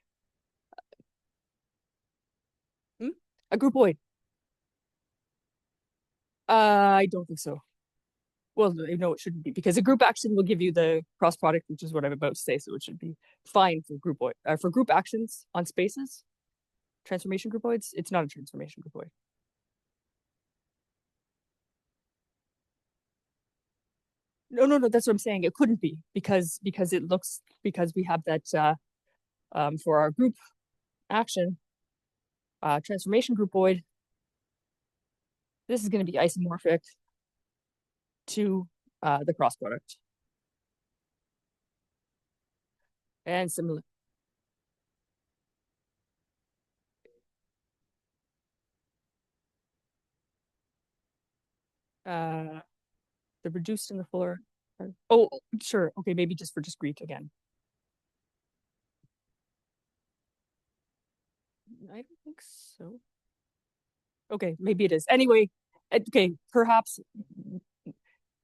A groupoid. I don't think so. Well, no, it shouldn't be, because a group action will give you the cross product, which is what I'm about to say. So it should be fine for groupoid. For group actions on spaces, transformation groupoids, it's not a transformation groupoid. No, that's what I'm saying. It couldn't be because we have that for our group action transformation groupoid. This is going to be isomorphic to the cross product. And similar. The reduced and the fuller. Oh, sure. Okay, maybe just for discrete again. I don't think so. Okay, maybe it is. Anyway, okay, perhaps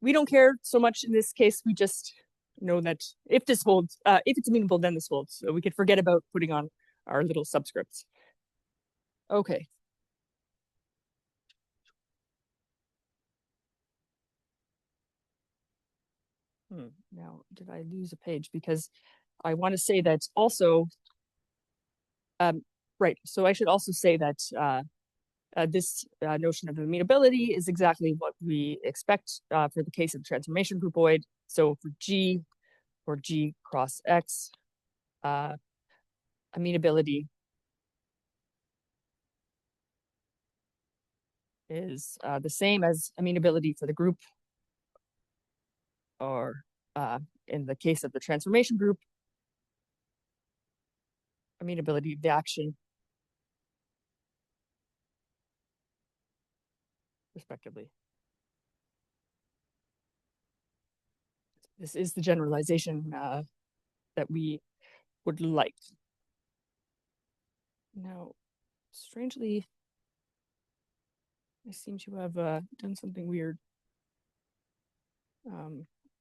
we don't care so much in this case. We just know that if this holds, if it's amenable, then this holds. So we could forget about putting on our little subscripts. Okay. Now, did I lose a page? Because I want to say that also, right. So I should also say that this notion of amenability is exactly what we expect for the case of the transformation groupoid. So for G or G cross X, amenability is the same as amenability for the group, or in the case of the transformation group, amenability of the action, respectively. This is the generalization that we would like. Now, strangely, I seem to have done something weird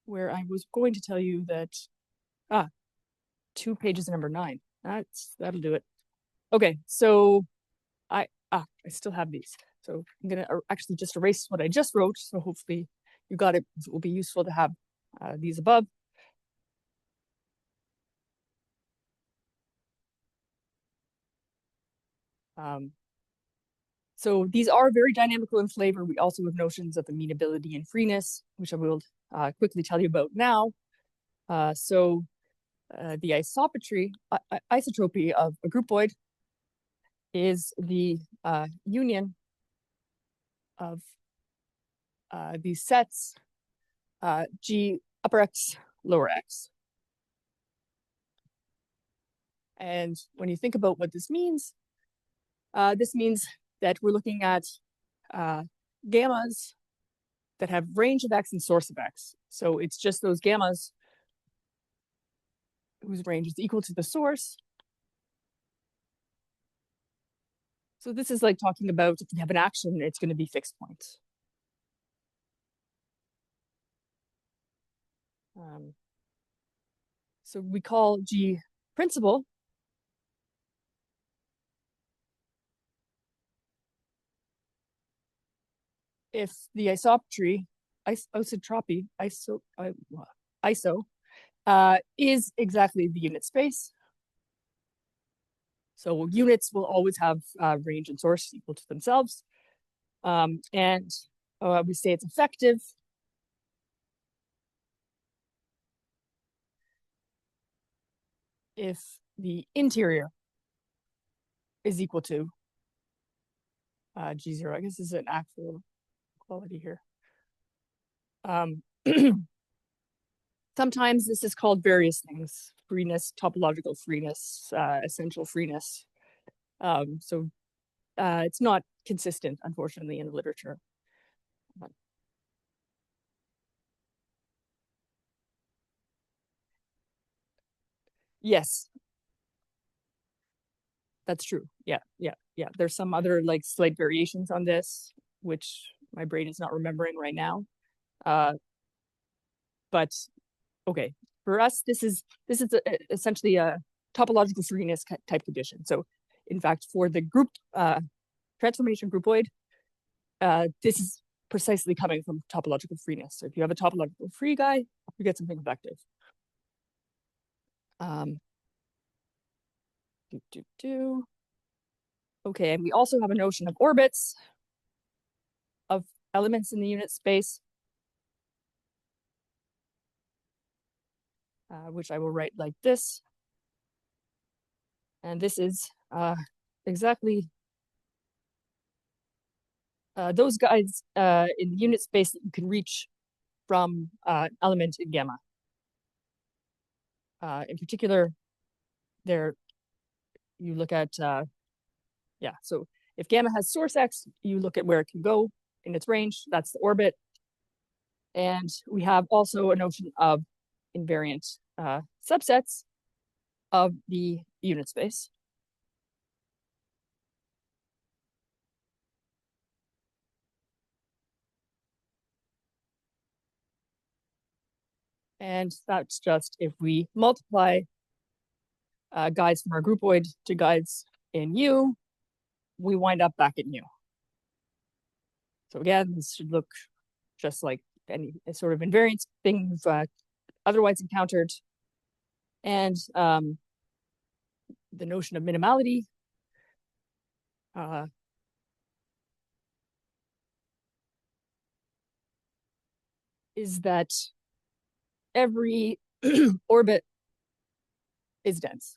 where I was going to tell you that, 2 pages number 9. That'll do it. Okay, so I still have these. So I'm gonna actually just erase what I just wrote. So hopefully you got it. It will be useful to have these above. So these are very dynamical in flavor. We also have notions of immutability and freeness, which I will quickly tell you about now. So the isotropy of a groupoid is the union of these sets G upper X, lower X. And when you think about what this means that we're looking at gammas that have range of X and source of X. So it's just those gammas whose range is equal to the source. So this is like talking about if you have an action, it's going to be fixed points. So we call G principal if the isotropy is exactly the unit space. So units will always have range and source equal to themselves. And we say it's effective if the interior is equal to G0. I guess this is an actual quality here. Sometimes this is called various things: freeness, topological freeness, essential freeness. So it's not consistent, unfortunately, in the literature. Yes, that's true. Yeah. There's some other like slight variations on this, which my brain is not remembering right now. But okay, for us, this is essentially a topological freeness type condition. So in fact, for the group transformation groupoid, this is precisely coming from topological freeness. So if you have a topological free guy, you get something effective. Okay, and we also have a notion of orbits of elements in the unit space, which I will write like this. And this is exactly those guys in the unit space that you can reach from element in gamma. In particular, there you look at, so if gamma has source X, you look at where it can go in its range. That's the orbit. And we have also a notion of invariant subsets of the unit space. And that's just if we multiply guides from our groupoid to guides in U, we wind up back in U. So again, this should look just like any sort of invariance thing we've otherwise encountered. And the notion of minimality is that every orbit is dense.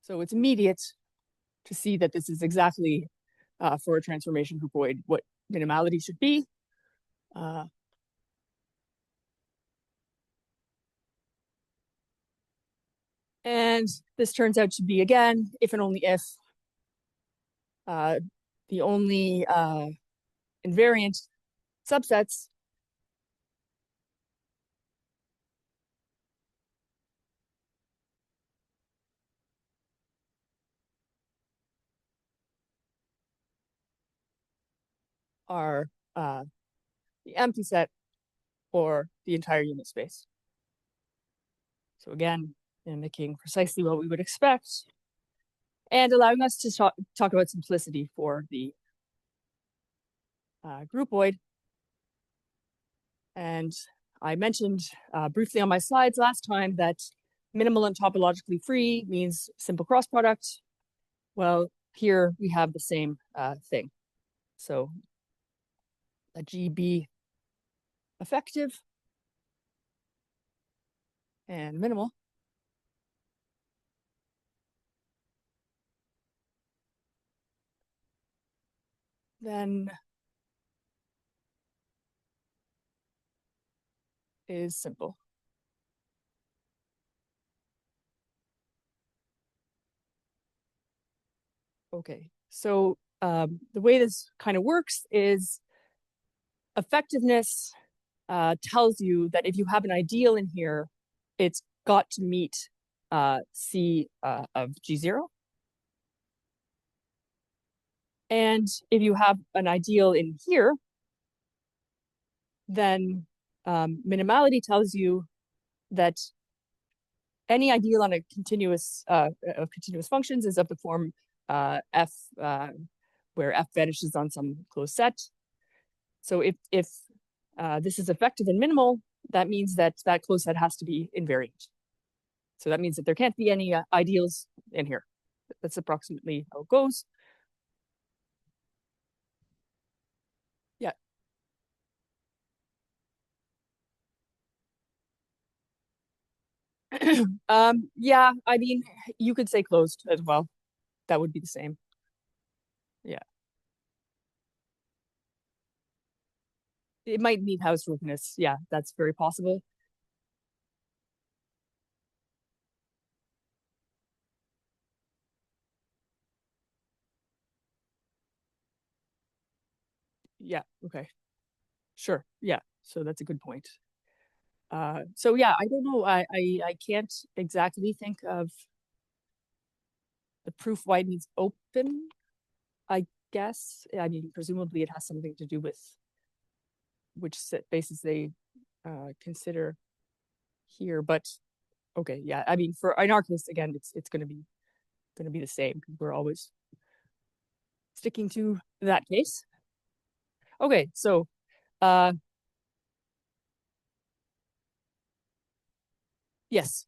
So it's immediate to see that this is exactly for a transformation groupoid what minimality should be. And this turns out to be, again, if and only if the only invariant subsets are the empty set or the entire unit space. So again, mimicking precisely what we would expect and allowing us to talk about simplicity for the groupoid. And I mentioned briefly on my slides last time that minimal and topologically free means simple cross product. Well, here we have the same thing. So a GB effective and minimal then is simple. Okay, so the way this kind of works is effectiveness tells you that if you have an ideal in here, it's got to meet C of G0. And if you have an ideal in here, then minimality tells you that any ideal on a continuous of continuous functions is of the form f, where f vanishes on some closed set. So if this is effective and minimal, that means that that closed set has to be invariant. So that means that there can't be any ideals in here. That's approximately how it goes. Yeah. Yeah, I mean, you could say closed as well. That would be the same. Yeah. It might mean Hausrufness. Yeah, that's very possible. Yeah, okay. Sure. Yeah. So that's a good point. So yeah, I don't know. I can't exactly think of the proof why it needs open, I guess. I mean, presumably it has something to do with which set basis they consider here. But okay, yeah. I mean, in our case, again, it's gonna be the same because we're always sticking to that case. Okay, so yes,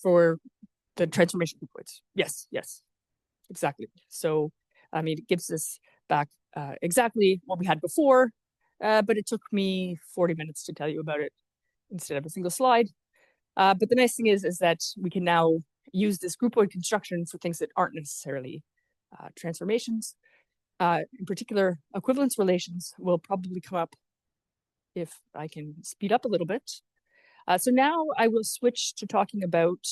for the transformation points. Yes, yes, exactly. So, I mean, it gives us back exactly what we had before, but it took me 40 minutes to tell you about it instead of a single slide. But the nice thing is that we can now use this groupoid construction for things that aren't necessarily transformations. In particular, equivalence relations will probably come up if I can speed up a little bit. So now I will switch to talking about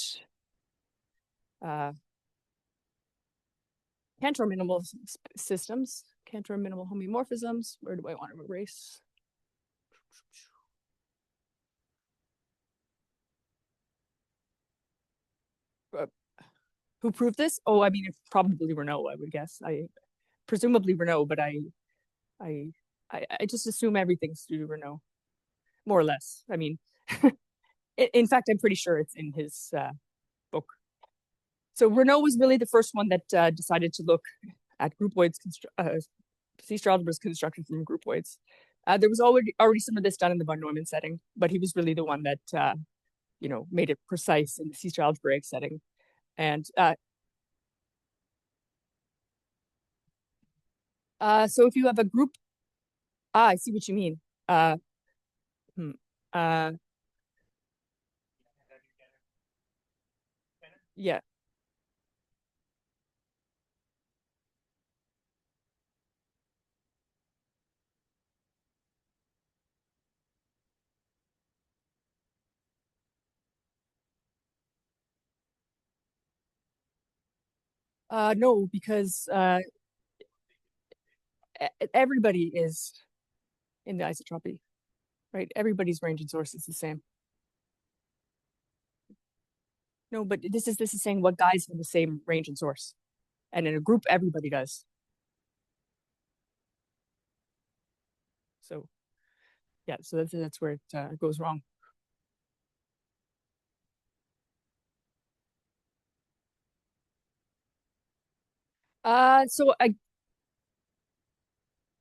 Cantor minimal systems, Cantor minimal homomorphisms. Where do I want to erase? Who proved this? Oh, I mean, it's probably Renault, I would guess. Presumably Renault, but I just assume everything's due to Renault, more or less. I mean, in fact, I'm pretty sure it's in his book. So Renault was really the first one that decided to look at groupoids, C-star algebras constructed from groupoids. There was already some of this done in the von Neumann setting, but he was really the one that made it precise in the C-star algebraic setting. And so if you have a group, I see what you mean. Hmm, yeah. No, because everybody is in the isotropy, right? Everybody's range and source is the same. No, but this is saying what guys have the same range and source. And in a group, everybody does. So yeah, so that's where it goes wrong. So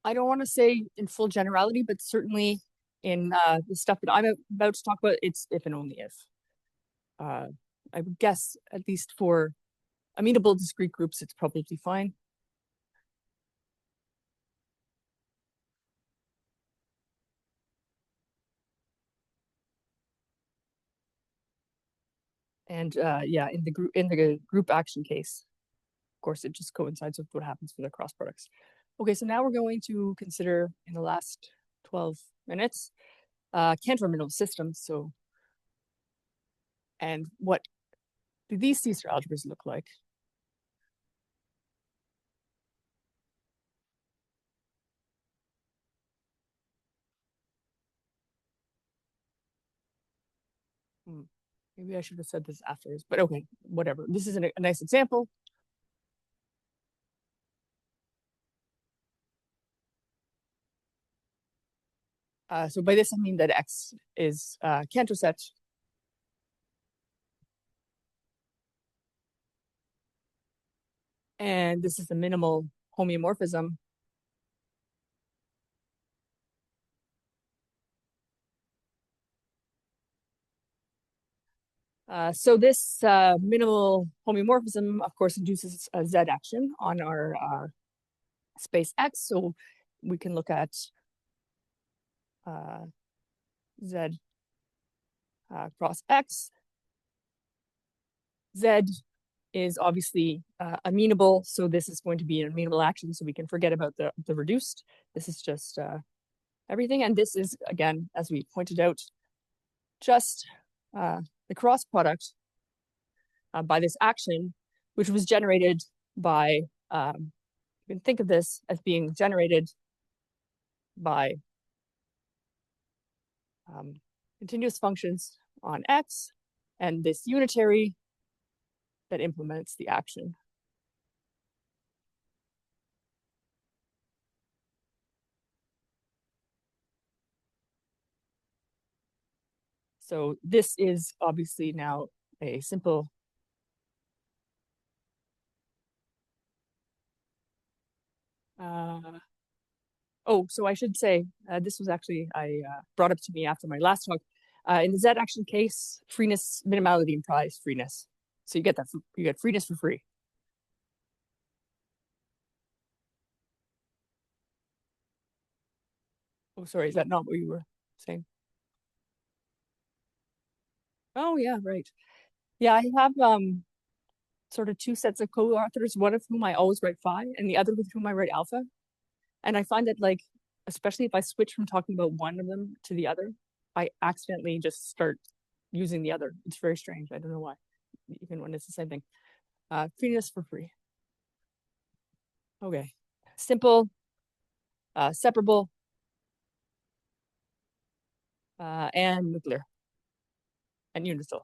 I don't want to say in full generality, but certainly in the stuff that I'm about to talk about, it's if and only if. I would guess at least for amenable discrete groups, it's probably fine. And yeah, in the group action case, of course, it just coincides with what happens for the cross products. Okay, so now we're going to consider in the last 12 minutes Cantor-minimal systems. So, and what do these C-star algebras look like? Maybe I should have said this afterwards, but okay, whatever. This is a nice example. So by this, I mean that X is Cantor set. And this is the minimal homeomorphism. So this minimal homeomorphism, of course, induces a Z action on our space X. So we can look at Z cross X. Z is obviously amenable, so this is going to be an amenable action, so we can forget about the reduced. This is just everything, and this is, again, as we pointed out, just the cross product by this action, which was generated by, you can think of this as being generated by continuous functions on X, and this unitary that implements the action. So this is obviously now a simple oh, so I should say, this was actually brought up to me after my last talk. In the Z action case, freeness, minimality implies freeness. So you get that, you get freeness for free. Oh, sorry, is that not what you were saying? Oh yeah, right. Yeah, I have sort of two sets of co-authors, one of whom I always write phi, and the other with whom I write alpha. And I find that, like, especially if I switch from talking about one of them to the other, I accidentally just start using the other. It's very strange. I don't know why, even when it's the same thing. Freeness for free. Okay, simple, separable, and nuclear, and unital.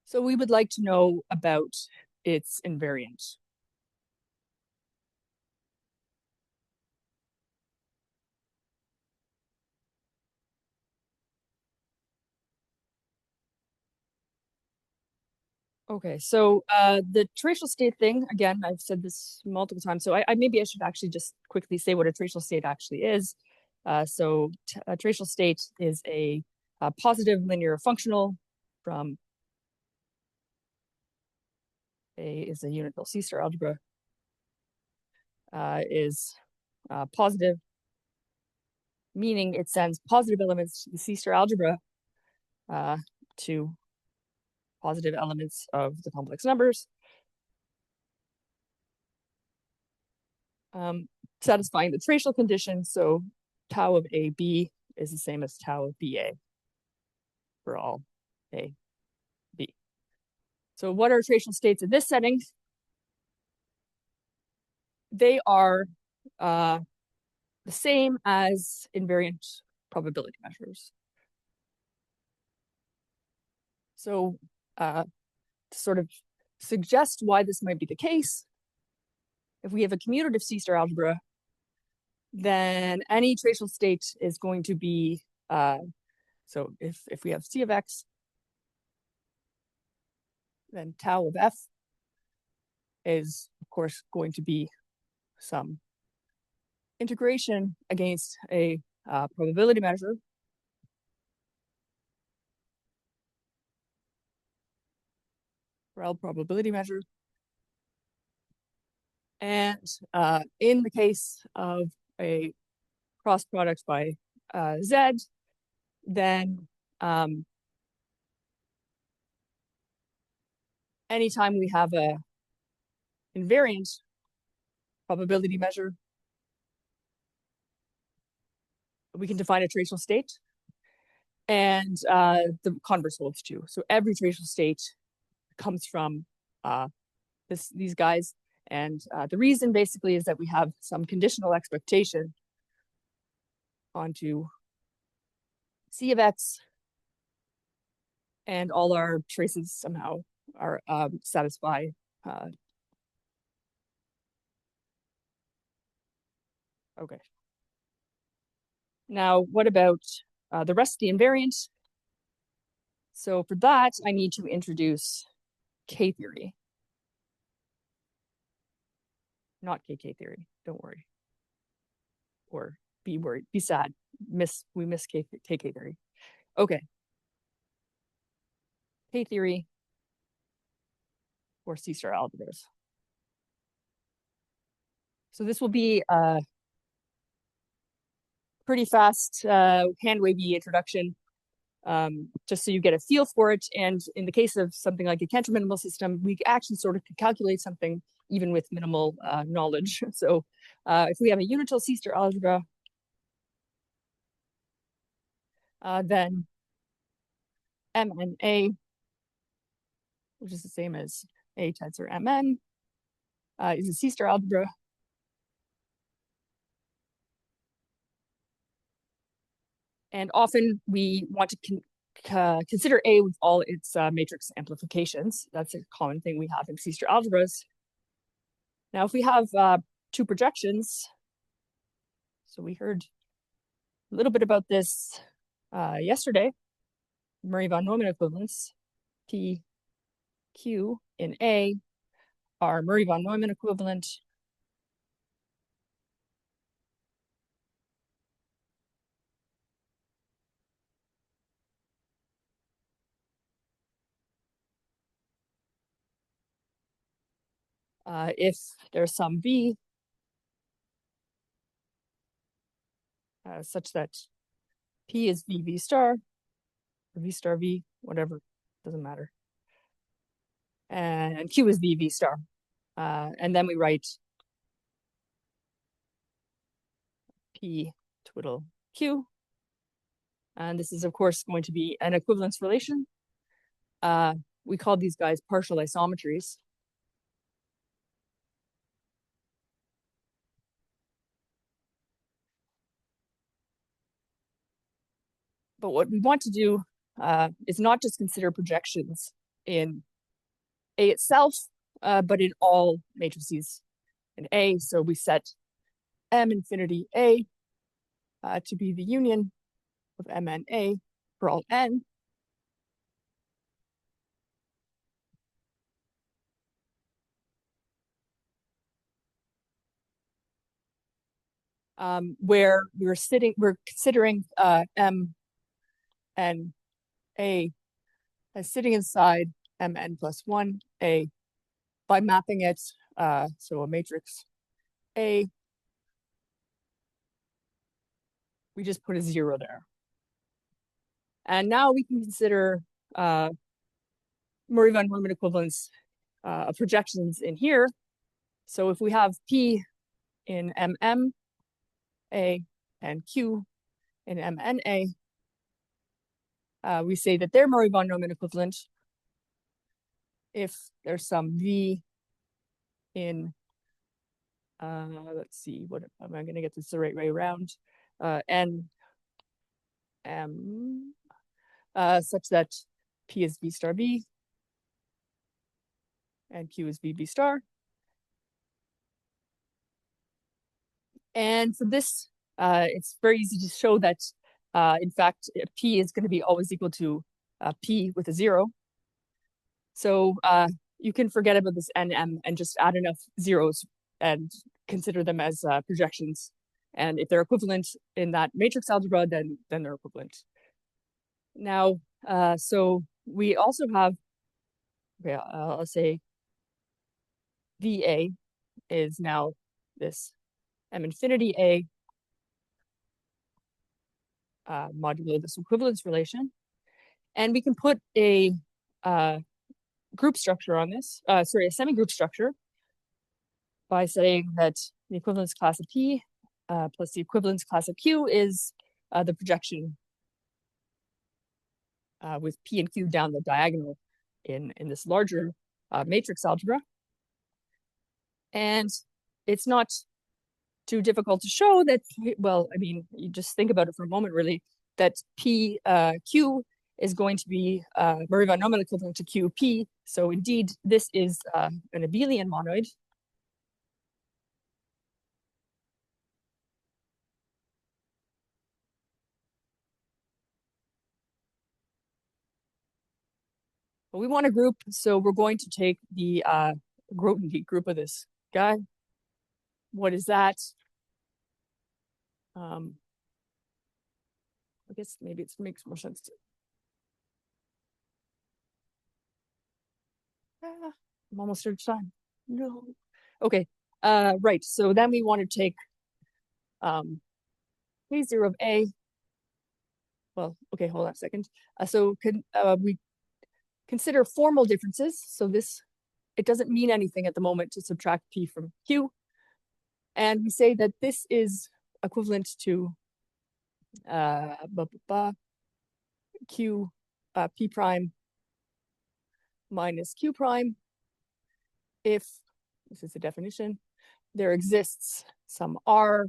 So we would like to know about its invariant. Okay, so the tracial state thing, again, I've said this multiple times, so maybe I should actually just quickly say what a tracial state actually is. So a tracial state is a positive linear functional from is a unital C-star algebra, is positive, meaning it sends positive elements to the C-star algebra to positive elements of the complex numbers, satisfying the tracial condition. So tau of AB is the same as tau of BA for all A, B. So what are tracial states in this setting? They are the same as invariant probability measures. So to sort of suggest why this might be the case, if we have a commutative C-star algebra, then any tracial state is going to be, so if we have C of X, then tau of F is, of course, going to be some integration against a probability measure. REL probability measure. And in the case of a cross product by Z, then anytime we have a invariant probability measure, we can define a tracial state, and the converse holds too. So every tracial state comes from these guys, and the reason basically is that we have some conditional expectation onto C of X, and all our traces somehow are satisfy okay. Now, what about the rest of the invariant? So for that, I need to introduce K-theory. Not KK theory, don't worry. Or be worried, be sad. We miss KK theory. Okay. K-theory or C-star algebras. So this will be a pretty fast hand-wavy introduction, just so you get a feel for it. And in the case of something like a Cantor minimal system, we actually sort of could calculate something even with minimal knowledge. So if we have a unital C-star algebra, then MNA, which is the same as A tensor MN, is a C-star algebra. And often we want to consider A with all its matrix amplifications. That's a common thing we have in C-star algebras. Now, if we have two projections, so we heard a little bit about this yesterday, Murray von Neumann equivalents, P, Q in A are Murray von Neumann equivalent. If there's some V such that P is V star, or V star V, whatever, doesn't matter. And Q is V star. And then we write P twiddle Q. And this is, of course, going to be an equivalence relation. We call these guys partial isometries. But what we want to do is not just consider projections in A itself, but in all matrices in A. So we set M infinity A to be the union of MNA for all N. Where we're considering M and A as sitting inside Mn plus 1 A by mapping it, so a matrix A, we just put a 0 there. And now we can consider Murray von Neumann equivalence of projections in here. So if we have P in MM A and Q in MNA, we say that they're Murray von Neumann equivalent. if there's some V in, let's see, what am I going to get this the right way around? N M such that P is V star B and Q is V B star. And for this, it's very easy to show that, in fact, P is going to be always equal to P with a 0. So you can forget about this NM and just add enough zeros and consider them as projections. And if they're equivalent in that matrix algebra, then they're equivalent. Now, so we also have, okay, I'll say VA is now this M infinity A modulo this equivalence relation. And we can put a group structure on this, a semi-group structure by saying that the equivalence class of P plus the equivalence class of Q is the projection with P and Q down the diagonal in this larger matrix algebra. And it's not too difficult to show that, well, I mean, you just think about it for a moment, really, that Q is going to be Murray von Neumann equivalent to QP. So indeed, this is an abelian monoid. But we want a group, so we're going to take the Grothendieck group of this guy. What is that? I guess maybe it makes more sense to. I'm almost out of time. No. Okay. Right. So then we want to take K0 of A. Well, okay, hold on a second. So we consider formal differences. So this, it doesn't mean anything at the moment to subtract P from Q. And we say that this is equivalent to Q P prime minus Q prime if, this is the definition, there exists some R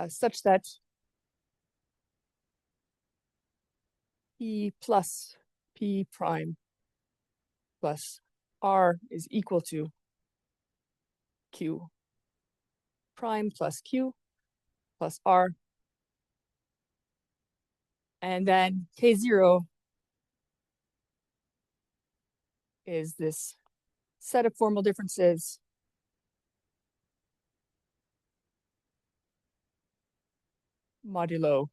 such that P plus P prime plus R is equal to Q prime plus Q plus R. And then K0 is this set of formal differences modulo,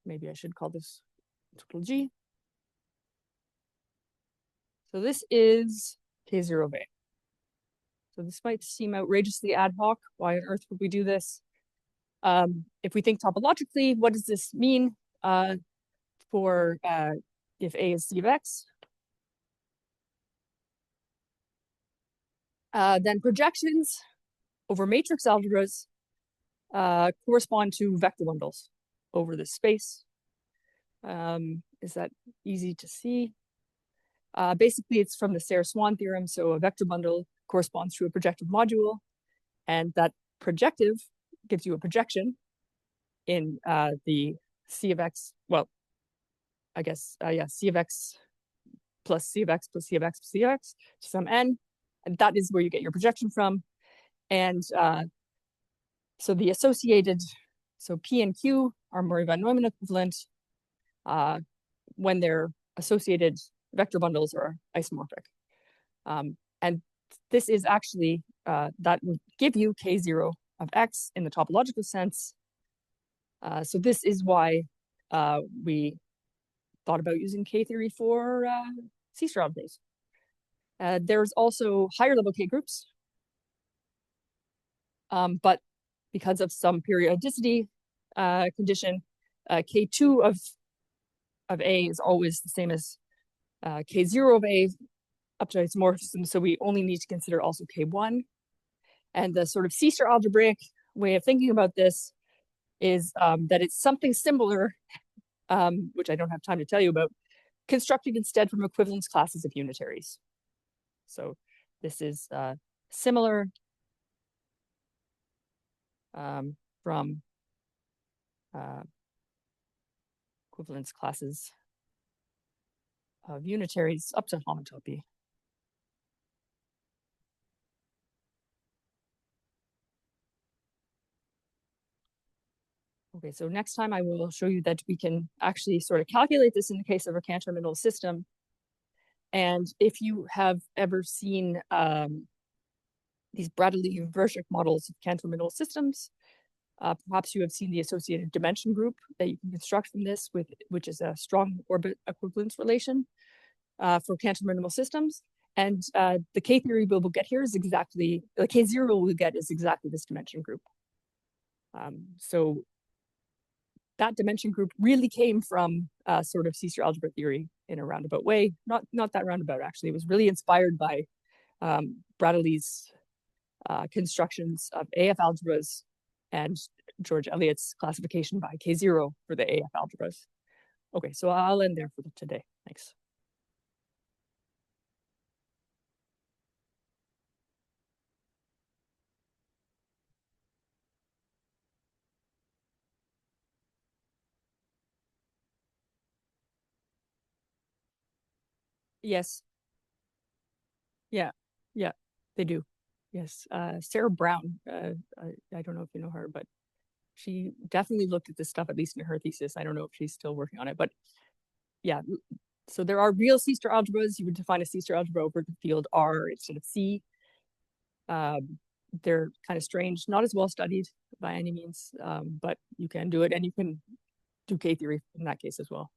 maybe I should call this total G. So this is K0 of A. So this might seem outrageously ad hoc. Why on earth would we do this? If we think topologically, what does this mean for if A is C of X? Then projections over matrix algebras correspond to vector bundles over this space. Is that easy to see? Basically, it's from the Serre-Swan theorem. So a vector bundle corresponds to a projective module, and that projective gives you a projection in the C of X. Well, I guess, yeah, C of X plus C of X plus C of X plus C of X to some n. And that is where you get your projection from. And so the associated, so P and Q are Murray von Neumann equivalent when their associated vector bundles are isomorphic. And this is actually, that would give you K0 of X in the topological sense. So this is why we thought about using K theory for C-star algebras. There's also higher level K groups, but because of some periodicity condition, K2 of A is always the same as K0 of A up to isomorphism, so we only need to consider also K1. And the sort of C-star algebraic way of thinking about this is that it's something similar, which I don't have time to tell you about, constructed instead from equivalence classes of unitaries. So this is similar from equivalence classes of unitaries up to homotopy. Okay, so next time I will show you that we can actually sort of calculate this in the case of a Cantor-Minimal system. And if you have ever seen these Bradley-Virchow models of Cantor-Minimal systems, perhaps you have seen the associated dimension group that you can construct from this, which is a strong orbit equivalence relation for Cantor-Minimal systems. And the K-theory we will get here is exactly, the K0 we'll get is exactly this dimension group. So that dimension group really came from sort of C-star algebra theory in a roundabout way. Not that roundabout, actually. It was really inspired by Bradley's constructions of AF algebras and George Eliot's classification by K0 for the AF algebras. Okay, so I'll end there for today. Thanks. Yes. Yeah, yeah, they do. Yes, Sarah Brown, I don't know if you know her, but she definitely looked at this stuff, at least in her thesis. I don't know if she's still working on it, but yeah. So there are real C-star algebras. You would define a C-star algebra over the field R instead of C. They're kind of strange, not as well studied by any means, but you can do it, and you can do K-theory in that case as well.